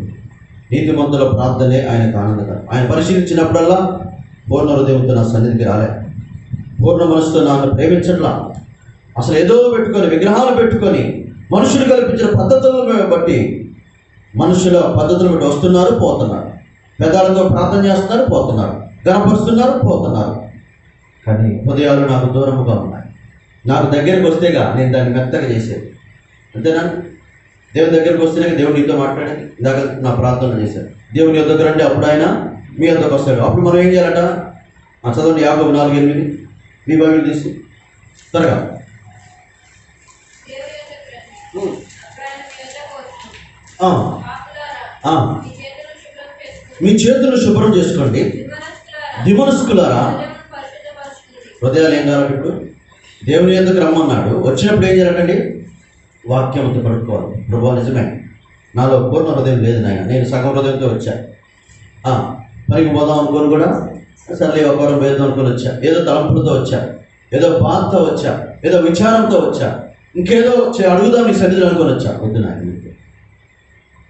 నీతిమంతుల ప్రార్థనే ఆయనకు ఆనందకరం. ఆయన పరిశీలించినప్పుడల్లా పూర్ణ హృదయంతో నా సన్నిధికి రాలే, పూర్ణ మనసుతో నన్ను ప్రేమించట్లా, అసలు ఏదో పెట్టుకొని, విగ్రహాలు పెట్టుకొని, మనుషులు కల్పించిన పద్ధతులను బట్టి, మనుషుల పద్ధతులను బట్టి వస్తున్నారు, పోతున్నారు. పెదాలతో ప్రార్థన చేస్తున్నారు, పోతున్నారు. గణపరుస్తున్నారు, పోతున్నారు. కానీ హృదయాలు నాకు దూరముగా ఉన్నాయి. నాకు దగ్గరికి వస్తేగా నేను దాన్ని మెత్తగా చేసేది. అంతేనా? దేవుని దగ్గరికి వస్తేనే దేవుడు నీతో మాట్లాడేది. ఇందాక నా ప్రార్థన చేశాడు, దేవుని యొద్దకు రండి, అప్పుడు ఆయన మీ యొద్దకు వస్తాడు. అప్పుడు మనం ఏం చేయాలట? చదవండి, యాకోబు 4:8 మీ బైబిల్ తీసి త్వరగా. మీ చేతులు శుభ్రం చేసుకోండి, దిమనస్కులారా. హృదయాలు ఏం కావాలి? ఇప్పుడు దేవుని ఎందుకు రమ్మన్నాడు. వచ్చినప్పుడు ఏం చేయాలండి? వాక్యంతో పడుకోవాలి. ప్రభువా నిజమే, నాలో పూర్ణ హృదయం లేదు నాయన, నేను సగం హృదయంతో వచ్చా. పనికి పోదాం అనుకోని కూడా సర్లే ఒక వారం వేద్దాం అనుకుని వచ్చా. ఏదో తలంపులతో వచ్చా, ఏదో బాధతో వచ్చా, ఏదో విచారంతో వచ్చా, ఇంకేదో అడుగుదాం నీ సన్నిధిలో అనుకొని వచ్చా. వద్దు నాయన,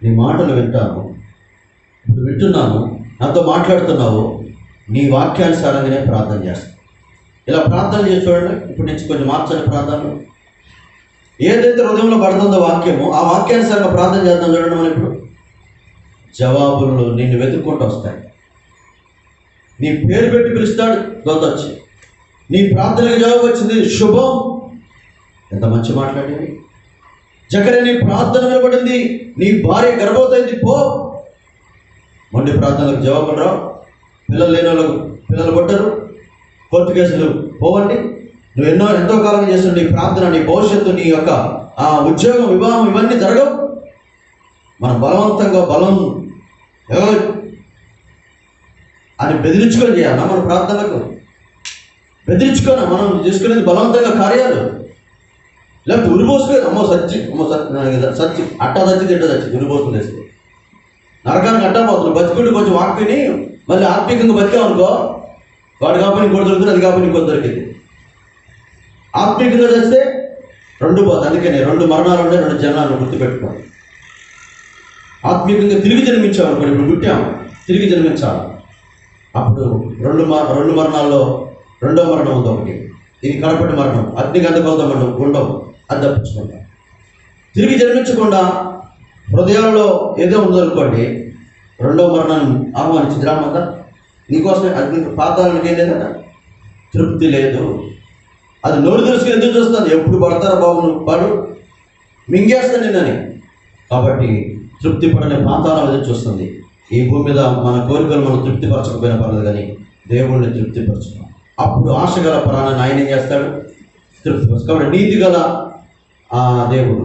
నీ మాటలు వింటాను, ఇప్పుడు వింటున్నాను, నాతో మాట్లాడుతున్నావు, నీ వాక్యానుసారంగానే ప్రార్థన చేస్తాను. ఇలా ప్రార్థన చేసి చూడండి. ఇప్పటి నుంచి కొంచెం మార్చండి ప్రార్థనలు. ఏదైతే హృదయంలో పడుతుందో వాక్యము, ఆ వాక్యానుసారంగా ప్రార్థన చేద్దాం చూడండి. మనం ఇప్పుడు జవాబులు నిన్ను వెతుక్కుంటూ వస్తాయి. నీ పేరు పెట్టి పిలుస్తాడు దొంగ వచ్చి, నీ ప్రార్థనకు జవాబు వచ్చింది, శుభం. ఎంత మంచి మాట్లాడేది. జకర్యా నీ ప్రార్థన వినబడింది, నీ భార్య గర్భవతైంది, పో. మొండి ప్రార్థనలకు జవాబులు రావు. పిల్లలు లేని వాళ్ళకు పిల్లలు కొట్టరు, కోర్టు కేసులు పోవండి. నువ్వు ఎంతో కాలం చేస్తున్న నీ ప్రార్థన, నీ భవిష్యత్తు, నీ యొక్క ఉద్యోగం, వివాహం, ఇవన్నీ జరగవు. మనం బలవంతంగా బలం అని బెదిరించుకొని చేయాలా? మన ప్రార్థనలకు బెదిరించుకొని మనం చేసుకునేది బలవంతంగా కార్యాలు. లేకపోతే ఉరిపోసుకొని అమ్మో సచ్చి అట్టా సచ్చి తింట సచ్చి ఉరిపోసుకుని వేస్తే నరకానికి అట్టపోతుంది. బతికుండి కొంచెం వాక్యని మళ్ళీ ఆత్మీయంగా బతికామనుకో, వాడు కాబట్టి ఇంకోటి దొరుకుతుంది, అది కాబట్టి ఇంకోటి దొరికింది. ఆత్మీయంగా చేస్తే రెండు పోతుంది. అందుకని 2 మరణాలు ఉండే 2 జనాలను గుర్తుపెట్టుకోవాలి. ఆత్మీయంగా తిరిగి జన్మించామనుకోండి, ఇప్పుడు పుట్టాము, తిరిగి జన్మించాలి. అప్పుడు 2 మరణాల్లో 2వ మరణం ఉంది ఒకటి. ఇది కడపటి మరణం, అగ్నిగంధకౌత మరణం ఉండవు, అది తప్పించుకుంటాం. తిరిగి జన్మించకుండా హృదయాలలో ఏదో ఉందనుకోండి, 2వ మరణాన్ని ఆహ్వానించింది. రామంతా నీకోసమే అగ్ని పాతాలకి ఏం లేదట, తృప్తి లేదు. అది నోరు తెలుసుకుని ఎందుకు చూస్తుంది? ఎప్పుడు పడతారా బాబు, నువ్వు పడు, మింగేస్తాను నిన్నని. కాబట్టి తృప్తి పడని పాతాళం ఎదురు చూస్తుంది. ఈ భూమి మీద మన కోరికలు మనం తృప్తిపరచకపోయినా పర్లేదు, కానీ దేవుణ్ణి తృప్తిపరచుతాం. అప్పుడు ఆశ గల ప్రాణాన్ని ఆయన ఏం చేస్తాడు? తృప్తిపరచు. కాబట్టి నీతి గల ఆ దేవుడు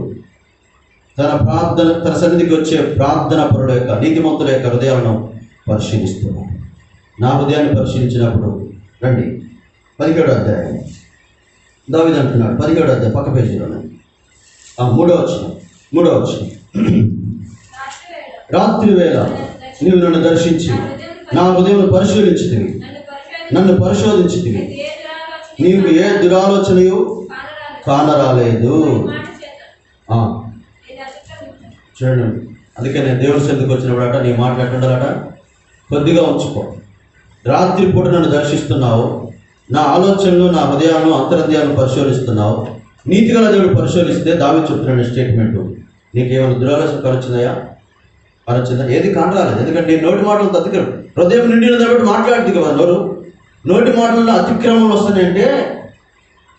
తన సన్నిధికి వచ్చే ప్రార్థన పరుల యొక్క, నీతిమంతుల యొక్క హృదయాలను పరిశీలిస్తున్నాడు. నా హృదయాన్ని పరిశీలించినప్పుడు రండి 17వ అధ్యాయం దావీదు అంటున్నాడు. 17వ అధ్యాయం పక్క పేజీలోనే 3వ వచనం. రాత్రి వేళ నీవు నన్ను దర్శించి నా హృదయం పరిశీలించితివి, నన్ను పరిశోధించితివి, నీవు ఏ దురాలోచనయు కానరాలేదు. చూడండి, అందుకే నేను దేవుని సన్నిధికి వచ్చినప్పుడట నీ మాట్లాడుతుండాలట కొద్దిగా ఉంచుకో. రాత్రి పూట నన్ను దర్శిస్తున్నావు, నా ఆలోచనలు, నా హృదయాలను, అంతరంధ్యాలను పరిశోధిస్తున్నావు. నీతిగల దేవుడు పరిశోధిస్తే దావీదు చెప్తున్నాడు స్టేట్మెంటు, నీకేమైనా దురాలోచన కలొచ్చిందా? ఏది కానరాలేదు. ఎందుకంటే నీ నోటి మాటలతో అతిక్రమం, హృదయం నిండిన కాబట్టి మాట్లాడుతుంది కదా నోటి మాటల్లో అతిక్రమం వస్తున్నాయంటే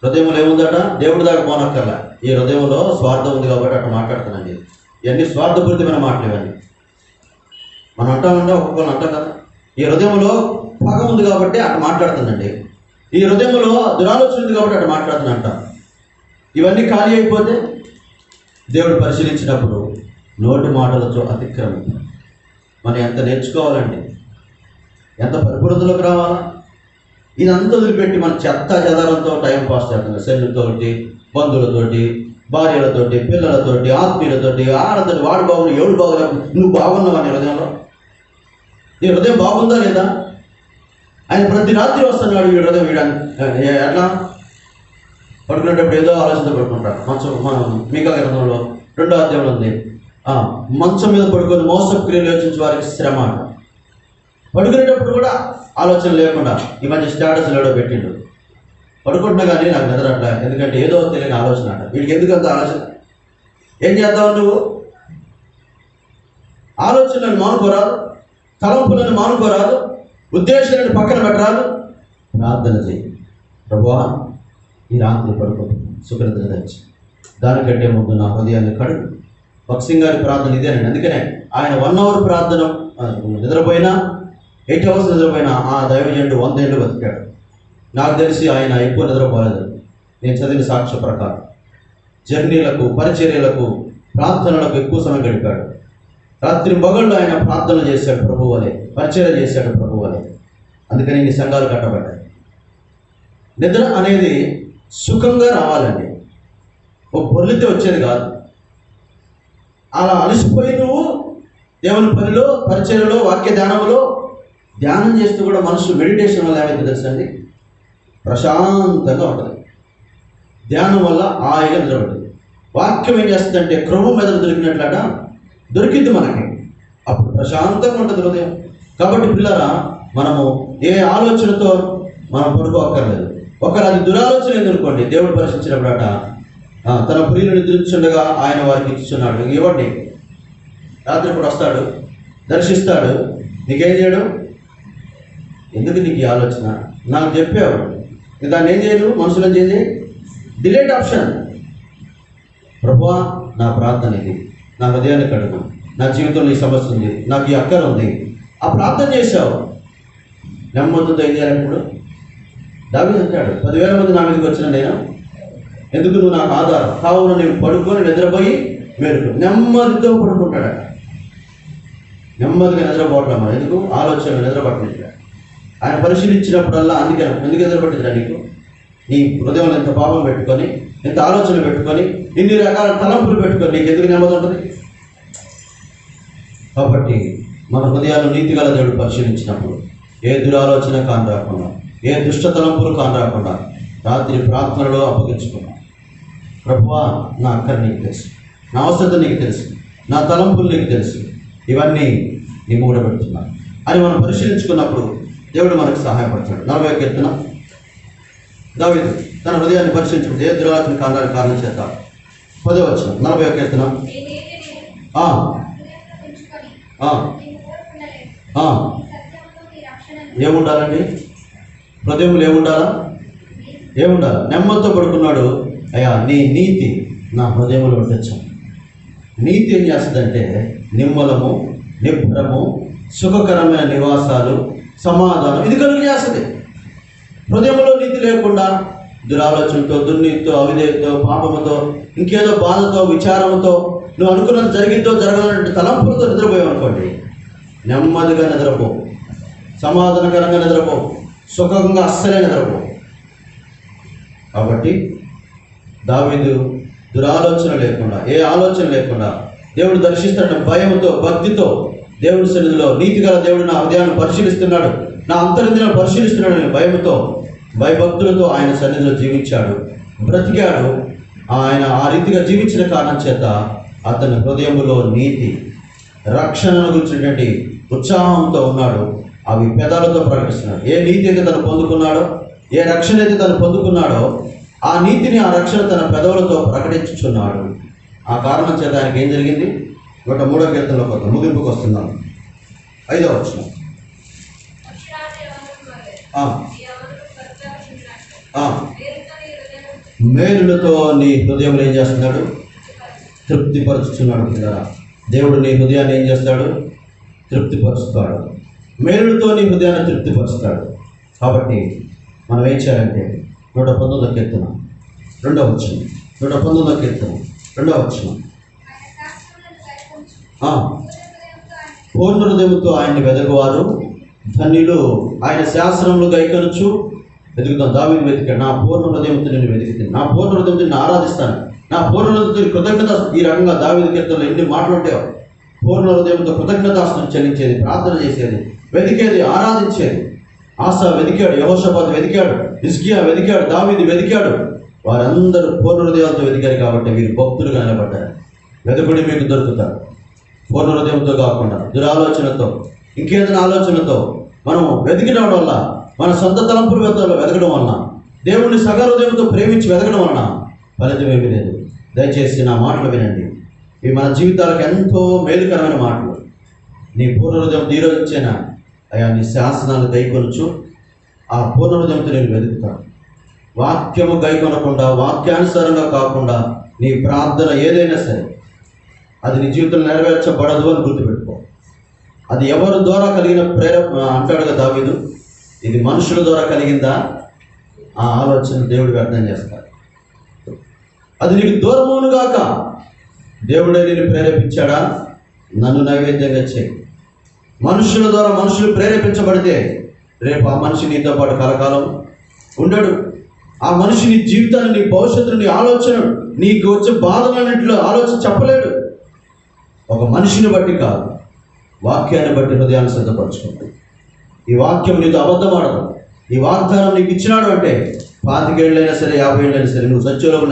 హృదయంలో ఏముందట? దేవుడి దాకా పోనక్కర్లా, ఈ హృదయంలో స్వార్థం ఉంది కాబట్టి అట్లా మాట్లాడుతున్నాండి. ఇవన్నీ స్వార్థపూరితమైన మాటలు ఇవన్నీ. మనం అంటామంటే ఒక్కొక్కరు అంటాం కదా, ఈ హృదయంలో పగ ఉంది కాబట్టి అట్లా మాట్లాడుతుందండి, ఈ హృదయంలో దురాలోచన ఉంది కాబట్టి అట్లా మాట్లాడుతున్నా అంటాం. ఇవన్నీ ఖాళీ అయిపోతే దేవుడు పరిశీలించినప్పుడు నోటి మాటలతో అతిక్రమం. మనం ఎంత నేర్చుకోవాలండి, ఎంత పరిపూర్ణతలోకి రావాలా? ఇదంతా వదిలిపెట్టి మన చెత్త చెదారంతో టైం పాస్ చేస్తున్నాం. సెల్లుతోటి, బంధువులతోటి, భార్యలతోటి, పిల్లలతోటి, ఆత్మీయులతోటి, ఆడతోటి. వాడు బాగున్నా ఎవడు బాగున్నా, నువ్వు బాగున్నావా? నీ హృదయంలో నీ హృదయం బాగుందా లేదా? ఆయన ప్రతి రాత్రి వస్తున్నాడు ఈ హృదయం వీడానికి. ఎట్లా పడుకునేటప్పుడు ఏదో ఆలోచన పడుకుంటాడు. మనం మీకా గ్రంథంలో 2వ అధ్యాయంలో ఉంది, మంచం మీద పడుకొని మోసపు క్రియలు యోచించే వారికి శ్రమ అంట. పడుకునేటప్పుడు కూడా ఆలోచన లేకుండా ఈ మధ్య స్టేటస్ లేడో పెట్టిండు, పడుకుంటున్నా కానీ నాకు నిద్ర అట్లా, ఎందుకంటే ఏదో తెలియని ఆలోచన అంట. వీడికి ఎందుకు అంత ఆలోచన? ఏం చేద్దావు నువ్వు? ఆలోచనలను మానుకోరాదు, తలంపులను మానుకోరాదు, ఉద్దేశాలను పక్కన పెట్టరాదు. ప్రార్థన చేయి, ప్రభువా ఈ రాత్రి పడుకుంటున్నాను, సుఖనిద్ర తెచ్చి దానికంటే ముందు నా హృదయాన్ని కడుగు. భక్సింగ్ గారి ప్రార్థన ఇదేనండి. అందుకనే ఆయన 1 hour ప్రార్థన నిద్రపోయినా, 8 hours నిద్రపోయినా ఆ దైవజనుడు 100 ఏళ్ళు బతికాడు. నాకు తెలిసి ఆయన ఎక్కువ నిద్రపోలేదు. నేను చదివిన సాక్ష్య ప్రకారం జర్నీలకు, పరిచర్యలకు, ప్రార్థనలకు ఎక్కువ సమయం గడిపాడు. రాత్రి మొగళ్ళు ఆయన ప్రార్థన చేశాడు ప్రభు వలె, పరిచర్య చేశాడు ప్రభు వలె. అందుకని ఇన్ని సంఘాలు కట్టబడ్డాయి. నిద్ర అనేది సుఖంగా రావాలండి, ఓ పొర్లితే వచ్చేది కాదు. అలా అలసిపోయి నువ్వు దేవుని పనిలో, పరిచర్యలో, వాక్య ధ్యానంలో ధ్యానం చేస్తూ కూడా మనసు మెడిటేషన్ వల్ల ఏమైతే తెలుసండి, ప్రశాంతంగా ఉంటుంది. ధ్యానం వల్ల హాయిగా నిలబడుతుంది. వాక్యం ఏం చేస్తుందంటే క్రొవ్వు మెదడు దొరికినట్లట దొరికింది మనకి, అప్పుడు ప్రశాంతంగా ఉంటుంది హృదయం. కాబట్టి పిల్లరా, మనము ఏ ఆలోచనతో మనం పడుకోక్కర్లేదు. ఒకరు అది దురాలోచన ఎందుకోండి, దేవుడు పరిశీలించినప్పుడట తన ప్రియులు నిద్రించుండగా ఆయన వారికి ఇచ్చున్నాడు. ఇవ్వండి, రాత్రి ఇప్పుడు వస్తాడు, దర్శిస్తాడు, నీకేం చేయడం? ఎందుకు నీకు ఈ ఆలోచన? నాకు చెప్పావు, దాన్ని ఏం చేయను? మనుషులను చేయండి, డిలేట్ ఆప్షన్. ప్రభువా నా ప్రార్థన ఇది, నా హృదయాన్ని కడుగు, నా జీవితంలో ఈ సమస్య ఉంది, నాకు ఈ అక్కర ఉంది. ఆ ప్రార్థన చేశావు, నెమ్మదితో ఏం చేయాలి? ఇప్పుడు దావీదు అంటాడు, 10,000 మంది నా మీదకి వచ్చిన నేను, ఎందుకు నువ్వు నాకు ఆధారం కావున నేను పడుకొని నిద్రపోయి మేలుకు. నెమ్మదితో పడుకుంటాడు. నెమ్మదిగా నిద్రపోవటం ఎందుకు? ఆలోచన నిద్రపట్టినట్టు ఆయన పరిశీలించినప్పుడల్లా. ఎందుకు నిద్రపట్టిందిరా నీకు? నీ హృదయంలో ఎంత పాపం పెట్టుకొని, ఎంత ఆలోచన పెట్టుకొని, ఇన్ని రకాల తలంపులు పెట్టుకొని నీకు ఎందుకు నెమ్మది ఉంటుంది? కాబట్టి మన హృదయాలు నీతిగల దేవుడు పరిశీలించినప్పుడు ఏ దురాలోచన కాని రాకుండా, ఏ దుష్ట తలంపులు కాని రాకుండా రాత్రి ప్రార్థనలో అప్పగించుకున్నాం. ప్రభువా నా అక్కర నీకు తెలుసు, నా అవసరత నీకు తెలుసు, నా తలంపులు నీకు తెలుసు, ఇవన్నీ నీ మూడ పెడుతున్నాను అని మనం పరిశీలించుకున్నప్పుడు దేవుడు మనకు సహాయపడతాడు. 40వ కీర్తన దావీదు తన హృదయాన్ని పరిశీలించుకుంటే ఏ దురాలోచన కారణం చేత 10వ వచనం 40వ కీర్తన ఏముండాలండి? హృదయంలో ఏముండాలా? నెమ్మదితో పడుకున్నాడు. అయ్యా నీ నీతి నా హృదయంలో ఉండొచ్చు. నీతి ఏం చేస్తుందంటే నిమ్మలము, నిబ్బరము, సుఖకరమైన నివాసాలు, సమాధానం ఇది కలుగు చేస్తుంది. హృదయంలో నీతి లేకుండా దురాలోచనతో, దుర్నీతితో, అవిధేయతో, పాపముతో, ఇంకేదో బాధతో, విచారంతో, నువ్వు అనుకున్నది జరిగిద్దో జరగాలంటే తలంపులతో నిద్రపోయావు అనుకోండి, నెమ్మదిగా నిద్రపో, సమాధానకరంగా నిద్రపో, సుఖంగా అస్సలే నిద్రపో. కాబట్టి దావీదు దురాలోచన లేకుండా, ఏ ఆలోచన లేకుండా దేవుడు దర్శిస్తాడన్న భయంతో, భక్తితో, దేవుడి సన్నిధిలో నీతిగల దేవుడు నా హృదయాన్ని పరిశీలిస్తున్నాడు, నా అంతరింద్రియాలను పరిశీలిస్తున్నాడు అనే భయంతో, భయభక్తులతో ఆయన సన్నిధిలో జీవించాడు, బ్రతికాడు. ఆయన ఆ రీతిగా జీవించిన కారణం చేత అతని హృదయములో నీతి, రక్షణను గురించినటువంటి ఉత్సాహంతో ఉన్నాడు. అవి పెదాలతో ప్రకటిస్తున్నాడు. ఏ నీతి అయితే తను పొందుకున్నాడో, ఏ రక్షణ అయితే తను పొందుకున్నాడో, ఆ నీతిని, ఆ రక్షణ తన పెదవులతో ప్రకటించుచున్నాడు. ఆ కారణం చేత ఆయనకి ఏం జరిగింది? 103వ కీర్తనలోకి వద్దాం, ముగింపుకు వస్తున్నాం. 5వ వచనం. మేలులతో నీ హృదయం ఏం చేస్తున్నాడు? తృప్తిపరుచుతున్నాడు. పిల్లరా, దేవుడు నీ హృదయాన్ని ఏం చేస్తాడు? తృప్తిపరుస్తాడు. మేలులతో నీ హృదయాన్ని తృప్తిపరుస్తాడు. కాబట్టి మనం ఏం చేయాలంటే 119వ కీర్తన 2వ వచనం, 119వ కీర్తన 2వ వచనం. పూర్ణ హృదయంతో ఆయన్ని వెదకువారు ధన్యులు. ఆయన శాస్త్రములు గైకొనొచ్చు. వెతుకుతాం. దావీదు వెతికాడు, నా పూర్ణ హృదయంతో నేను వెతికితే, నా పూర్ణ హృదయంతో నేను ఆరాధిస్తాను, నా పూర్ణ హృదయంతో కృతజ్ఞత. ఈ రకంగా దావీదు కీర్తనలో ఎన్ని మాటలు ఉంటాయో. పూర్ణ హృదయంతో కృతజ్ఞతాస్తులు చెల్లించేది, ప్రార్థన చేసేది, వెతికేది, ఆరాధించేది. ఆసా వెతికాడు, యెహోషాపాతు వెతికాడు, హిజ్కియా వెతికాడు, దావీదు వెతికాడు. వారందరూ పూర్ణ హృదయాలతో వెతికారు కాబట్టి వీరు భక్తులుగా నిలబడ్డారు. వెతుకుడి మీకు దొరుకుతారు. పూర్ణ హృదయంతో కాకుండా దురాలోచనతో, ఇంకేదైనా ఆలోచనతో మనం వెతికడం వల్ల, మన సొంత తలంపుల వెతకడం వలన, దేవుణ్ణి సగ హృదయంతో ప్రేమించి వెతకడం వలన ఫలితం ఏమీ లేదు. దయచేసి నా మాటలు వినండి. ఇవి మన జీవితాలకు ఎంతో మేలుకరమైన మాటలు. నీ పూర్ణ హృదయం ఈరోజు ఇచ్చేనా అయ్యా, నీ శాసనాలు గైకొనొచ్చు. ఆ పూర్ణ హృదయంతో నేను వెతుకుతాను. వాక్యము గైకొనకుండా, వాక్యానుసారంగా కాకుండా నీ ప్రార్థన ఏదైనా సరే అది నీ జీవితంలో నెరవేర్చబడదు అని గుర్తుపెట్టుకో. అది ఎవరి ద్వారా కలిగిన ప్రేరేపణ అంటాడుగా దావీదు, ఇది మనుషుల ద్వారా కలిగిందా? ఆ ఆలోచన దేవుడు వ్యర్థం చేస్తాడు. అది నీకు దూరమునుగాక. దేవుడే నేను ప్రేరేపించాడా? నన్ను నైవేద్యంగా చేయి. మనుషుల ద్వారా మనుషులు ప్రేరేపించబడితే రేపు ఆ మనిషి నీతో పాటు కలకాలం ఉండడు. ఆ మనిషి నీ జీవితాన్ని, నీ భవిష్యత్తును, నీ ఆలోచన, నీకు వచ్చే బాధలన్నింటిలో ఆలోచన చెప్పలేడు. ఒక మనిషిని బట్టి కాదు, వాక్యాన్ని బట్టి హృదయాన్ని సిద్ధపరచుకుంటాడు. ఈ వాక్యం నీతో అబద్ధం ఆడదు. ఈ వాగ్దానం నీకు ఇచ్చినాడు అంటే 25 ఏళ్ళైనా సరే, 50 ఏళ్ళైనా సరే నువ్వు సత్యంలోకి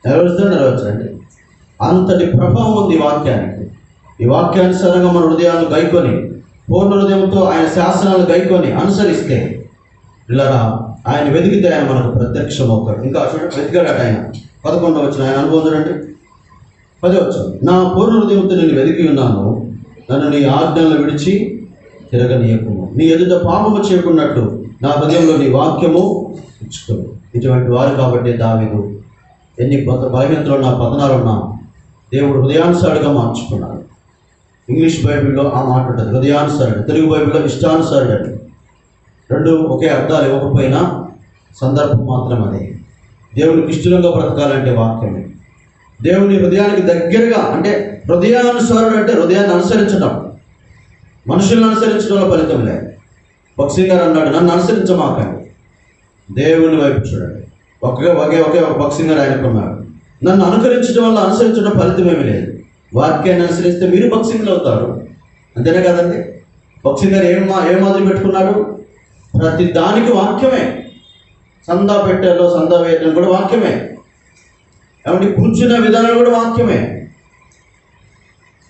నెరవేర్చండి. అంతటి ప్రభావం ఉంది ఈ వాక్యానికి. ఈ వాక్యానుసారంగా మన హృదయాలను గైకొని, పూర్ణ హృదయంతో ఆయన శాసనాలు గైకొని అనుసరిస్తే, పిల్లరా, ఆయన వెతికితే ఆయన మనకు ప్రత్యక్షమవుతాడు. ఇంకా వెతికాడట ఆయన. 11వ వచనం ఆయన అనుభవం చూడండి. 10వ వచనం. నా పూర్ణ హృదయంతో నేను వెతికి ఉన్నాను, నన్ను నీ ఆజ్ఞలను విడిచి తిరగనీయకుము. నీ ఎదుట పాపము చేయకున్నట్టు నా హృదయంలో నీ వాక్యము ఇచ్చుకోను. ఇటువంటి వారు కాబట్టి దావీదు ఎన్ని బలహీనతలు ఉన్నా, పతనాలు ఉన్నా దేవుడు హృదయానుసారుడుగా మార్చుకున్నాడు. ఇంగ్లీష్ బైబిల్లో ఆ మాట ఉంటుంది, హృదయానుసారుడు. తెలుగు బైబిల్లో ఇష్టానుసారుడు అని. రెండు ఒకే అర్థాలు ఇవ్వకపోయినా సందర్భం మాత్రం అదే. దేవునికి ఇష్టంగా బ్రతకాలంటే వాక్యమే. దేవుని హృదయానికి దగ్గరగా, అంటే హృదయానుసారుడు అంటే హృదయాన్ని అనుసరించడం. మనుషులను అనుసరించడంలో ఫలితం లేదు. భక్సింగ్ గారు అన్నాడు, నన్ను అనుసరించమాకండి, దేవుని వైపు చూడండి. ఒకే ఒక భక్సింగ్ గారు ఆయనకున్నాడు. నన్ను అనుకరించడం వల్ల అనుసరించడం ఫలితం ఏమీ లేదు. వాక్యాన్ని అనుసరిస్తే మీరు భక్సింగ్లు అవుతారు. అంతేనే కదండి. భక్సింగ్ గారు ఏం మాదిరి పెట్టుకున్నాడు? ప్రతి దానికి వాక్యమే. సందా పెట్టేలో సందా వేయటం కూడా వాక్యమే. ఏమంటే కూర్చున్న విధానం కూడా వాక్యమే.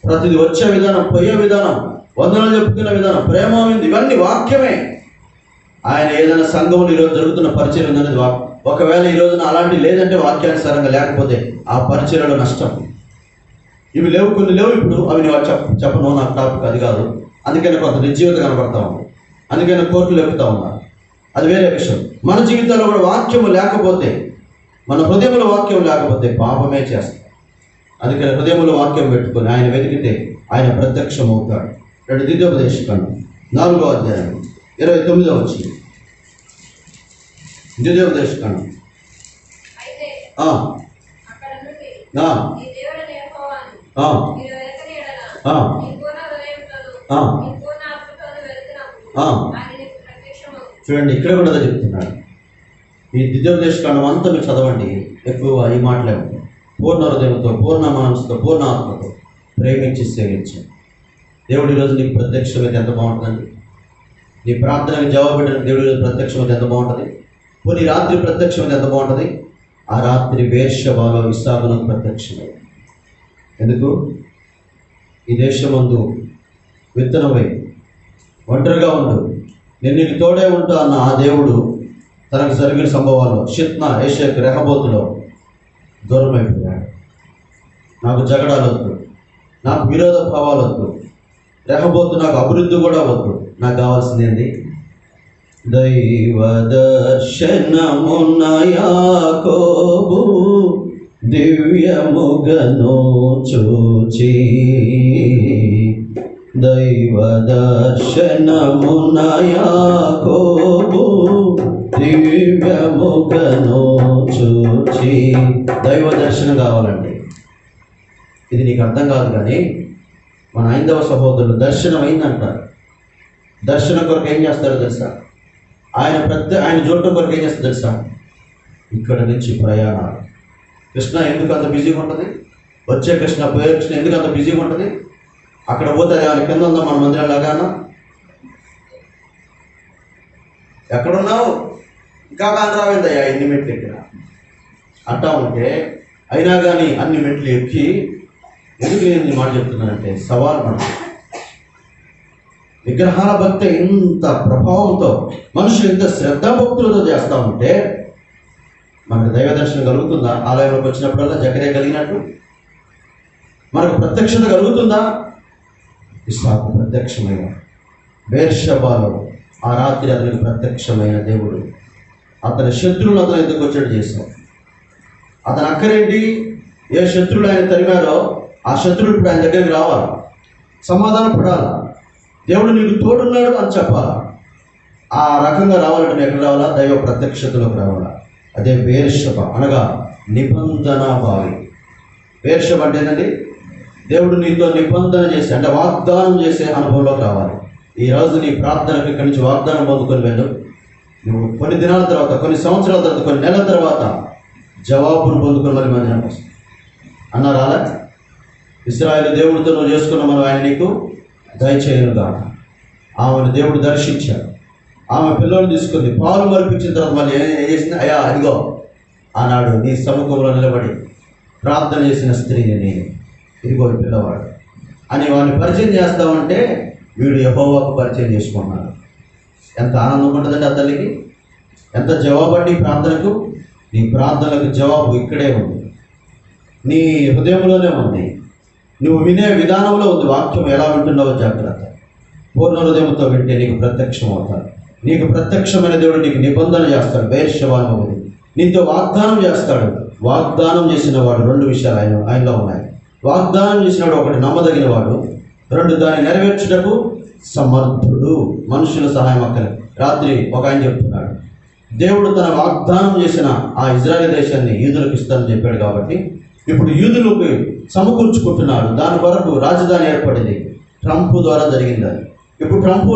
ప్రతిది వచ్చే విధానం, పోయే విధానం, వందనాలు చెప్పుకున్న విధానం, ప్రేమ ఇవన్నీ వాక్యమే. ఆయన ఏదైనా సంఘంలో ఈరోజు జరుగుతున్న పరిచయం ఉందనేది ఒకవేళ ఈ రోజున అలాంటి లేదంటే వాక్యానుసారంగా లేకపోతే ఆ పరిచయలో నష్టం. ఇవి లేవు, కొన్ని లేవు. ఇప్పుడు అవి నేను చెప్పను, నాకు టాపిక్ అది కాదు. అందుకని కొంత నిర్జీవిత కనబడతా ఉంది, అందుకని కోర్టులు ఎక్కుతా ఉన్నారు, అది వేరే విషయం. మన జీవితాల్లో కూడా వాక్యము లేకపోతే, మన హృదయంలో వాక్యం లేకపోతే పాపమే చేస్తాం. అందుకని హృదయంలో వాక్యం పెట్టుకొని ఆయన వెతికితే ఆయన ప్రత్యక్షం అవుతాడు. 2 ద్వితీయోపదేశకాండం 4వ అధ్యాయం 29వ వచనం. ద్వితీయోపదేశకాండం చూడండి, ఇక్కడ కూడా అదే చెప్తున్నాడు. ఈ ద్వితీయోపదేశకాండం అంతా మీరు చదవండి. ఎక్కువ ఈ మాటలే ఉంటాయి. పూర్ణ హృదయంతో, పూర్ణ మనసుతో, పూర్ణ ఆత్మతో ప్రేమించి సేవించండి. దేవుడి ఈరోజు నీకు ప్రత్యక్షమైతే ఎంత బాగుంటుందండి. నీ ప్రార్థనకి జవాబు పెట్టిన దేవుడి ఈరోజు ప్రత్యక్షమైతే ఎంత బాగుంటుంది. కొన్ని రాత్రి ప్రత్యక్షమైతే ఎంత బాగుంటుంది. ఆ రాత్రి బేర్షెబాలో ఇస్సాకునకు ప్రత్యక్షమైంది. ఎందుకు? ఈ దేశమందు విత్తనమై ఒంటరిగా ఉండు, నేను నీకు తోడే ఉంటా అన్న ఆ దేవుడు తనకు జరిగిన సంభవాలు షిత్నా, ఏషేక్, రెహబోతులో దూరం అయిపోయాడు. నాకు జగడాలు వద్దు, నాకు విరోధ భావాలు వద్దు, రెహబోతు నాకు అభివృద్ధి కూడా వద్దు. నాకు కావాల్సింది ఏంటి? దైవ దర్శనమున యాకోబు దివ్యముగను చూచి, దైవ దర్శనమున యాకోబు దివ్యముగను చూచి. దైవ దర్శనం కావాలండి. ఇది నీకు అర్థం కాదు, కానీ మన హైందవ సహోదరులు దర్శనం అయిందంటారు. దర్శనం కొరకు ఏం చేస్తారో తెలుసా? ఆయన చూడటం కొరకు ఏం చేస్తారో తెలుసా? ఇక్కడ నుంచి ప్రయాణాలు. కృష్ణ ఎందుకు అంత బిజీగా ఉంటుంది? వచ్చే కృష్ణ, పోయే కృష్ణ ఎందుకు అంత బిజీగా ఉంటుంది? అక్కడ పోతే వాళ్ళ కింద ఉందా మన మందిరం లాగానా? ఎక్కడున్నావు? ఇంకా కాంద్రావేందయ్యా ఎన్ని మెట్లు ఎక్కినా అంటా ఉంటే, అయినా కానీ అన్ని మెట్లు ఎక్కి ఎందుకు నేను ఈ మాట చెప్తున్నానంటే సవాల్ మన విగ్రహాల భక్తి ఇంత ప్రభావంతో మనుషులు ఇంత శ్రద్ధాభక్తులతో చేస్తూ ఉంటే మనకు దైవ దర్శనం కలుగుతుందా? ఆలయంలోకి వచ్చినప్పుడల్లా జకర్యా కలిగినట్టు మనకు ప్రత్యక్షత కలుగుతుందా? ఇస్సాకు ప్రత్యక్షమైన బేర్షెబాలో ఆ రాత్రి అతనికి ప్రత్యక్షమైన దేవుడు అతని శత్రువులు అతను ఎందుకు వచ్చేట్టు చేశాడు. అతని అక్కరేంటి? ఏ శత్రువులు ఆయన తరిమారో ఆ శత్రువులు ఇప్పుడు ఆయన దగ్గరికి రావాలి, సమాధాన పడాలి, దేవుడు నీకు తోడున్నాడు అని చెప్పాలా. ఆ రకంగా రావాలంటే ఎక్కడ రావాలా? దైవ ప్రత్యక్షతలోకి రావాలా. అదే బేర్షెబ అనగా నిబంధన బావి. బేర్షెబ అంటే ఏంటండి? దేవుడు నీతో నిబంధన చేసి, అంటే వాగ్దానం చేసే అనుభవంలోకి రావాలి. ఈరోజు నీ ప్రార్థనకు ఇక్కడి నుంచి వాగ్దానం పొందుకొని వెళ్ళు. నువ్వు కొన్ని దినాల తర్వాత, కొన్ని సంవత్సరాల తర్వాత, కొన్ని నెలల తర్వాత జవాబును పొందుకొని మరి మందిరానికి వస్తుంది అన్నారు. అలా ఇశ్రాయేలు దేవుడితో నువ్వు చేసుకున్న మనం ఆయన నీకు దయచేయనుగా. ఆమెను దేవుడు దర్శించాడు. ఆమె పిల్లలు తీసుకుంది, పాలు మరిపించిన తర్వాత మళ్ళీ ఏం చేసింది? అయ్యా అదిగో ఆనాడు నీ సముఖంలో నిలబడి ప్రార్థన చేసిన స్త్రీని నేను, ఇదిగో పిల్లవాడు అని వాడిని పరిచయం చేస్తామంటే వీడు యెహోవాకు పరిచయం చేసుకున్నాడు. ఎంత ఆనందం ఉంటుందండి ఆ తల్లికి. ఎంత జవాబు అండి ప్రార్థనకు. నీ ప్రార్థనలకు జవాబు ఇక్కడే ఉంది, నీ హృదయంలోనే ఉంది, నువ్వు వినే విధానంలో ఉంది. వాక్యం ఎలా వింటున్నావో జాగ్రత్త. పూర్ణ హృదయంతో వింటే నీకు ప్రత్యక్షం అవుతాడు. నీకు ప్రత్యక్షమైన దేవుడు నీకు నిబంధన చేస్తాడు. బేర్షెబాను నీతో వాగ్దానం చేస్తాడు. వాగ్దానం చేసిన వాడు 2 విషయాలు ఆయనలో ఉన్నాయి. వాగ్దానం చేసినవాడు, ఒకటి నమ్మదగిన వాడు, 2 దాన్ని నెరవేర్చుటకు సమర్థుడు. మనుషుల సహాయం అక్కర్లేదు. రాత్రి ఒక ఆయన చెప్తున్నాడు, దేవుడు తన వాగ్దానం చేసిన ఆ ఇజ్రాయెల్ దేశాన్ని యూదులకు ఇస్తానని చెప్పాడు. కాబట్టి ఇప్పుడు యూదులకు సమకూర్చుకుంటున్నాడు. దాని కొరకు రాజధాని ఏర్పడింది. ట్రంప్ ద్వారా జరిగింది అది. ఇప్పుడు ట్రంప్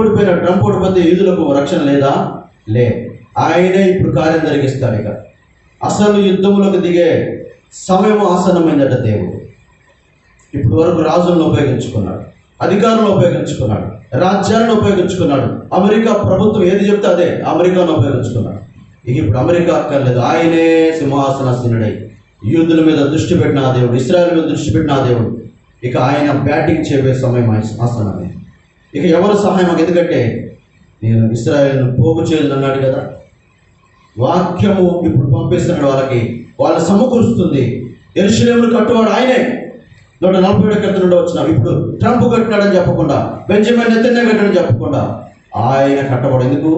ఓడిపోతే యూదులకు రక్షణ లేదా? లే. ఆయనే ఇప్పుడు కార్యం జరిగిస్తాడు. ఇక అసలు యుద్ధంలోకి దిగే సమయం ఆసన్నమైందట. దేవుడు ఇప్పటి వరకు రాజులను ఉపయోగించుకున్నాడు, అధికారులను ఉపయోగించుకున్నాడు, రాజ్యాలను ఉపయోగించుకున్నాడు. అమెరికా ప్రభుత్వం ఏది చెప్తే అదే అమెరికాను ఉపయోగించుకున్నాడు. ఇక ఇప్పుడు అమెరికా అక్కర్లేదు. ఆయనే సింహాసనాసీనుడై యూదుల మీద దృష్టి పెట్టిన ఆ దేవుడు, ఇశ్రాయేలు మీద దృష్టి పెట్టిన ఆ దేవుడు ఇక ఆయన బ్యాటింగ్ చేయబోయే సమయం ఆసనమే. ఇక ఎవరు సహాయం? ఎందుకంటే నేను ఇశ్రాయేలును పోగు చేయను అన్నాడు కదా. వాక్యము ఇప్పుడు పంపిస్తున్నాడు వాళ్ళకి, వాళ్ళు సమకూరుస్తుంది. యెరూషలేమును కట్టువాడు ఆయనే. 147 క్రితం నుండి వచ్చిన ఇప్పుడు ట్రంప్ కట్టినాడని చెప్పకుండా, బెంజమిన్ నెతన్యాహు కట్టినాడని చెప్పకుండా ఆయన కట్టబడు. ఎందుకు?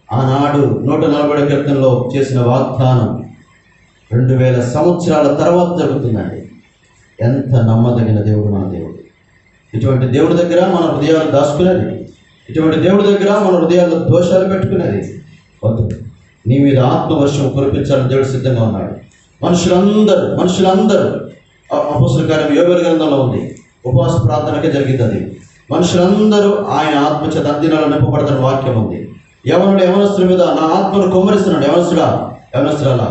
ఆనాడు 147 క్రితంలో చేసిన వాగ్దానం 2000 సంవత్సరాల తర్వాత జరుగుతుందండి. ఎంత నమ్మదగిన దేవుడు మన దేవుడు. ఇటువంటి దేవుడి దగ్గర మన హృదయాలు దాచుకునేది, ఇటువంటి దేవుడి దగ్గర మన హృదయాల్లో దోషాలు పెట్టుకునేది వద్దు. నీ మీద ఆత్మవర్షం కురిపించాలని దేవుడు సిద్ధంగా ఉన్నాడు. మనుషులందరూ అపొస్తలుల కార్యం యోవేలు గ్రంథంలో ఉంది. ఉపవాస ప్రార్థనకే జరిగింది అది. మనుషులందరూ ఆయన ఆత్మచేత అందినాలు నింపబడతాని వాక్యం ఉంది. యవనస్తుల మీద నా ఆత్మను కుమ్మరిస్తున్నాడు. యవనస్తురాలా,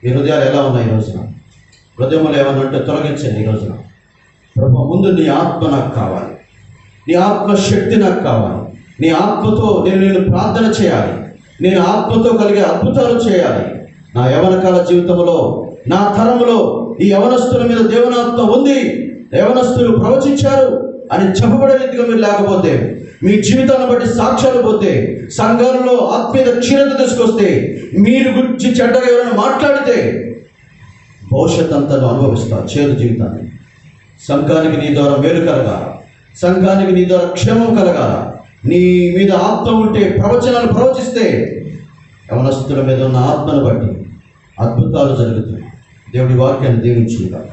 ఈ హృదయాలు ఎలా ఉన్నాయి ఈ రోజున? హృదయంలో ఏమన్నా ఉంటే తొలగించండి ఈ రోజున. ప్రభు, ముందు నీ ఆత్మ నాకు కావాలి, నీ ఆత్మ శక్తి నాకు కావాలి. నీ ఆత్మతో నేను ప్రార్థన చేయాలి, నేను ఆత్మతో కలిగే అద్భుతాలు చేయాలి. నా యవనకాల జీవితంలో, నా తరంలో ఈ యవనస్తుల మీద దేవునాత్మ ఉంది, యవనస్తులు ప్రవచించారు అని చెప్పబడే రీతిగా మీరు లేకపోతే, మీ జీవితాన్ని బట్టి సాక్ష్యాలు పోతే, సంఘాలలో ఆత్మీయ క్షీణత తీసుకొస్తే, మీరు గురించి చెడ్డగా ఎవరైనా మాట్లాడితే భవిష్యత్ అంతా అనుభవిస్తారు చేదు జీవితాన్ని. సంఘానికి నీ ద్వారా మేలు కలగాల, సంఘానికి నీ ద్వారా క్షేమం కలగాల. నీ మీద ఆత్మ ఉంటే ప్రవచనాలు ప్రవచిస్తే యవనస్తుల మీద ఉన్న ఆత్మను బట్టి అద్భుతాలు జరుగుతాయి. దేవుడి వాక్యాన్ని దీవించుగాక.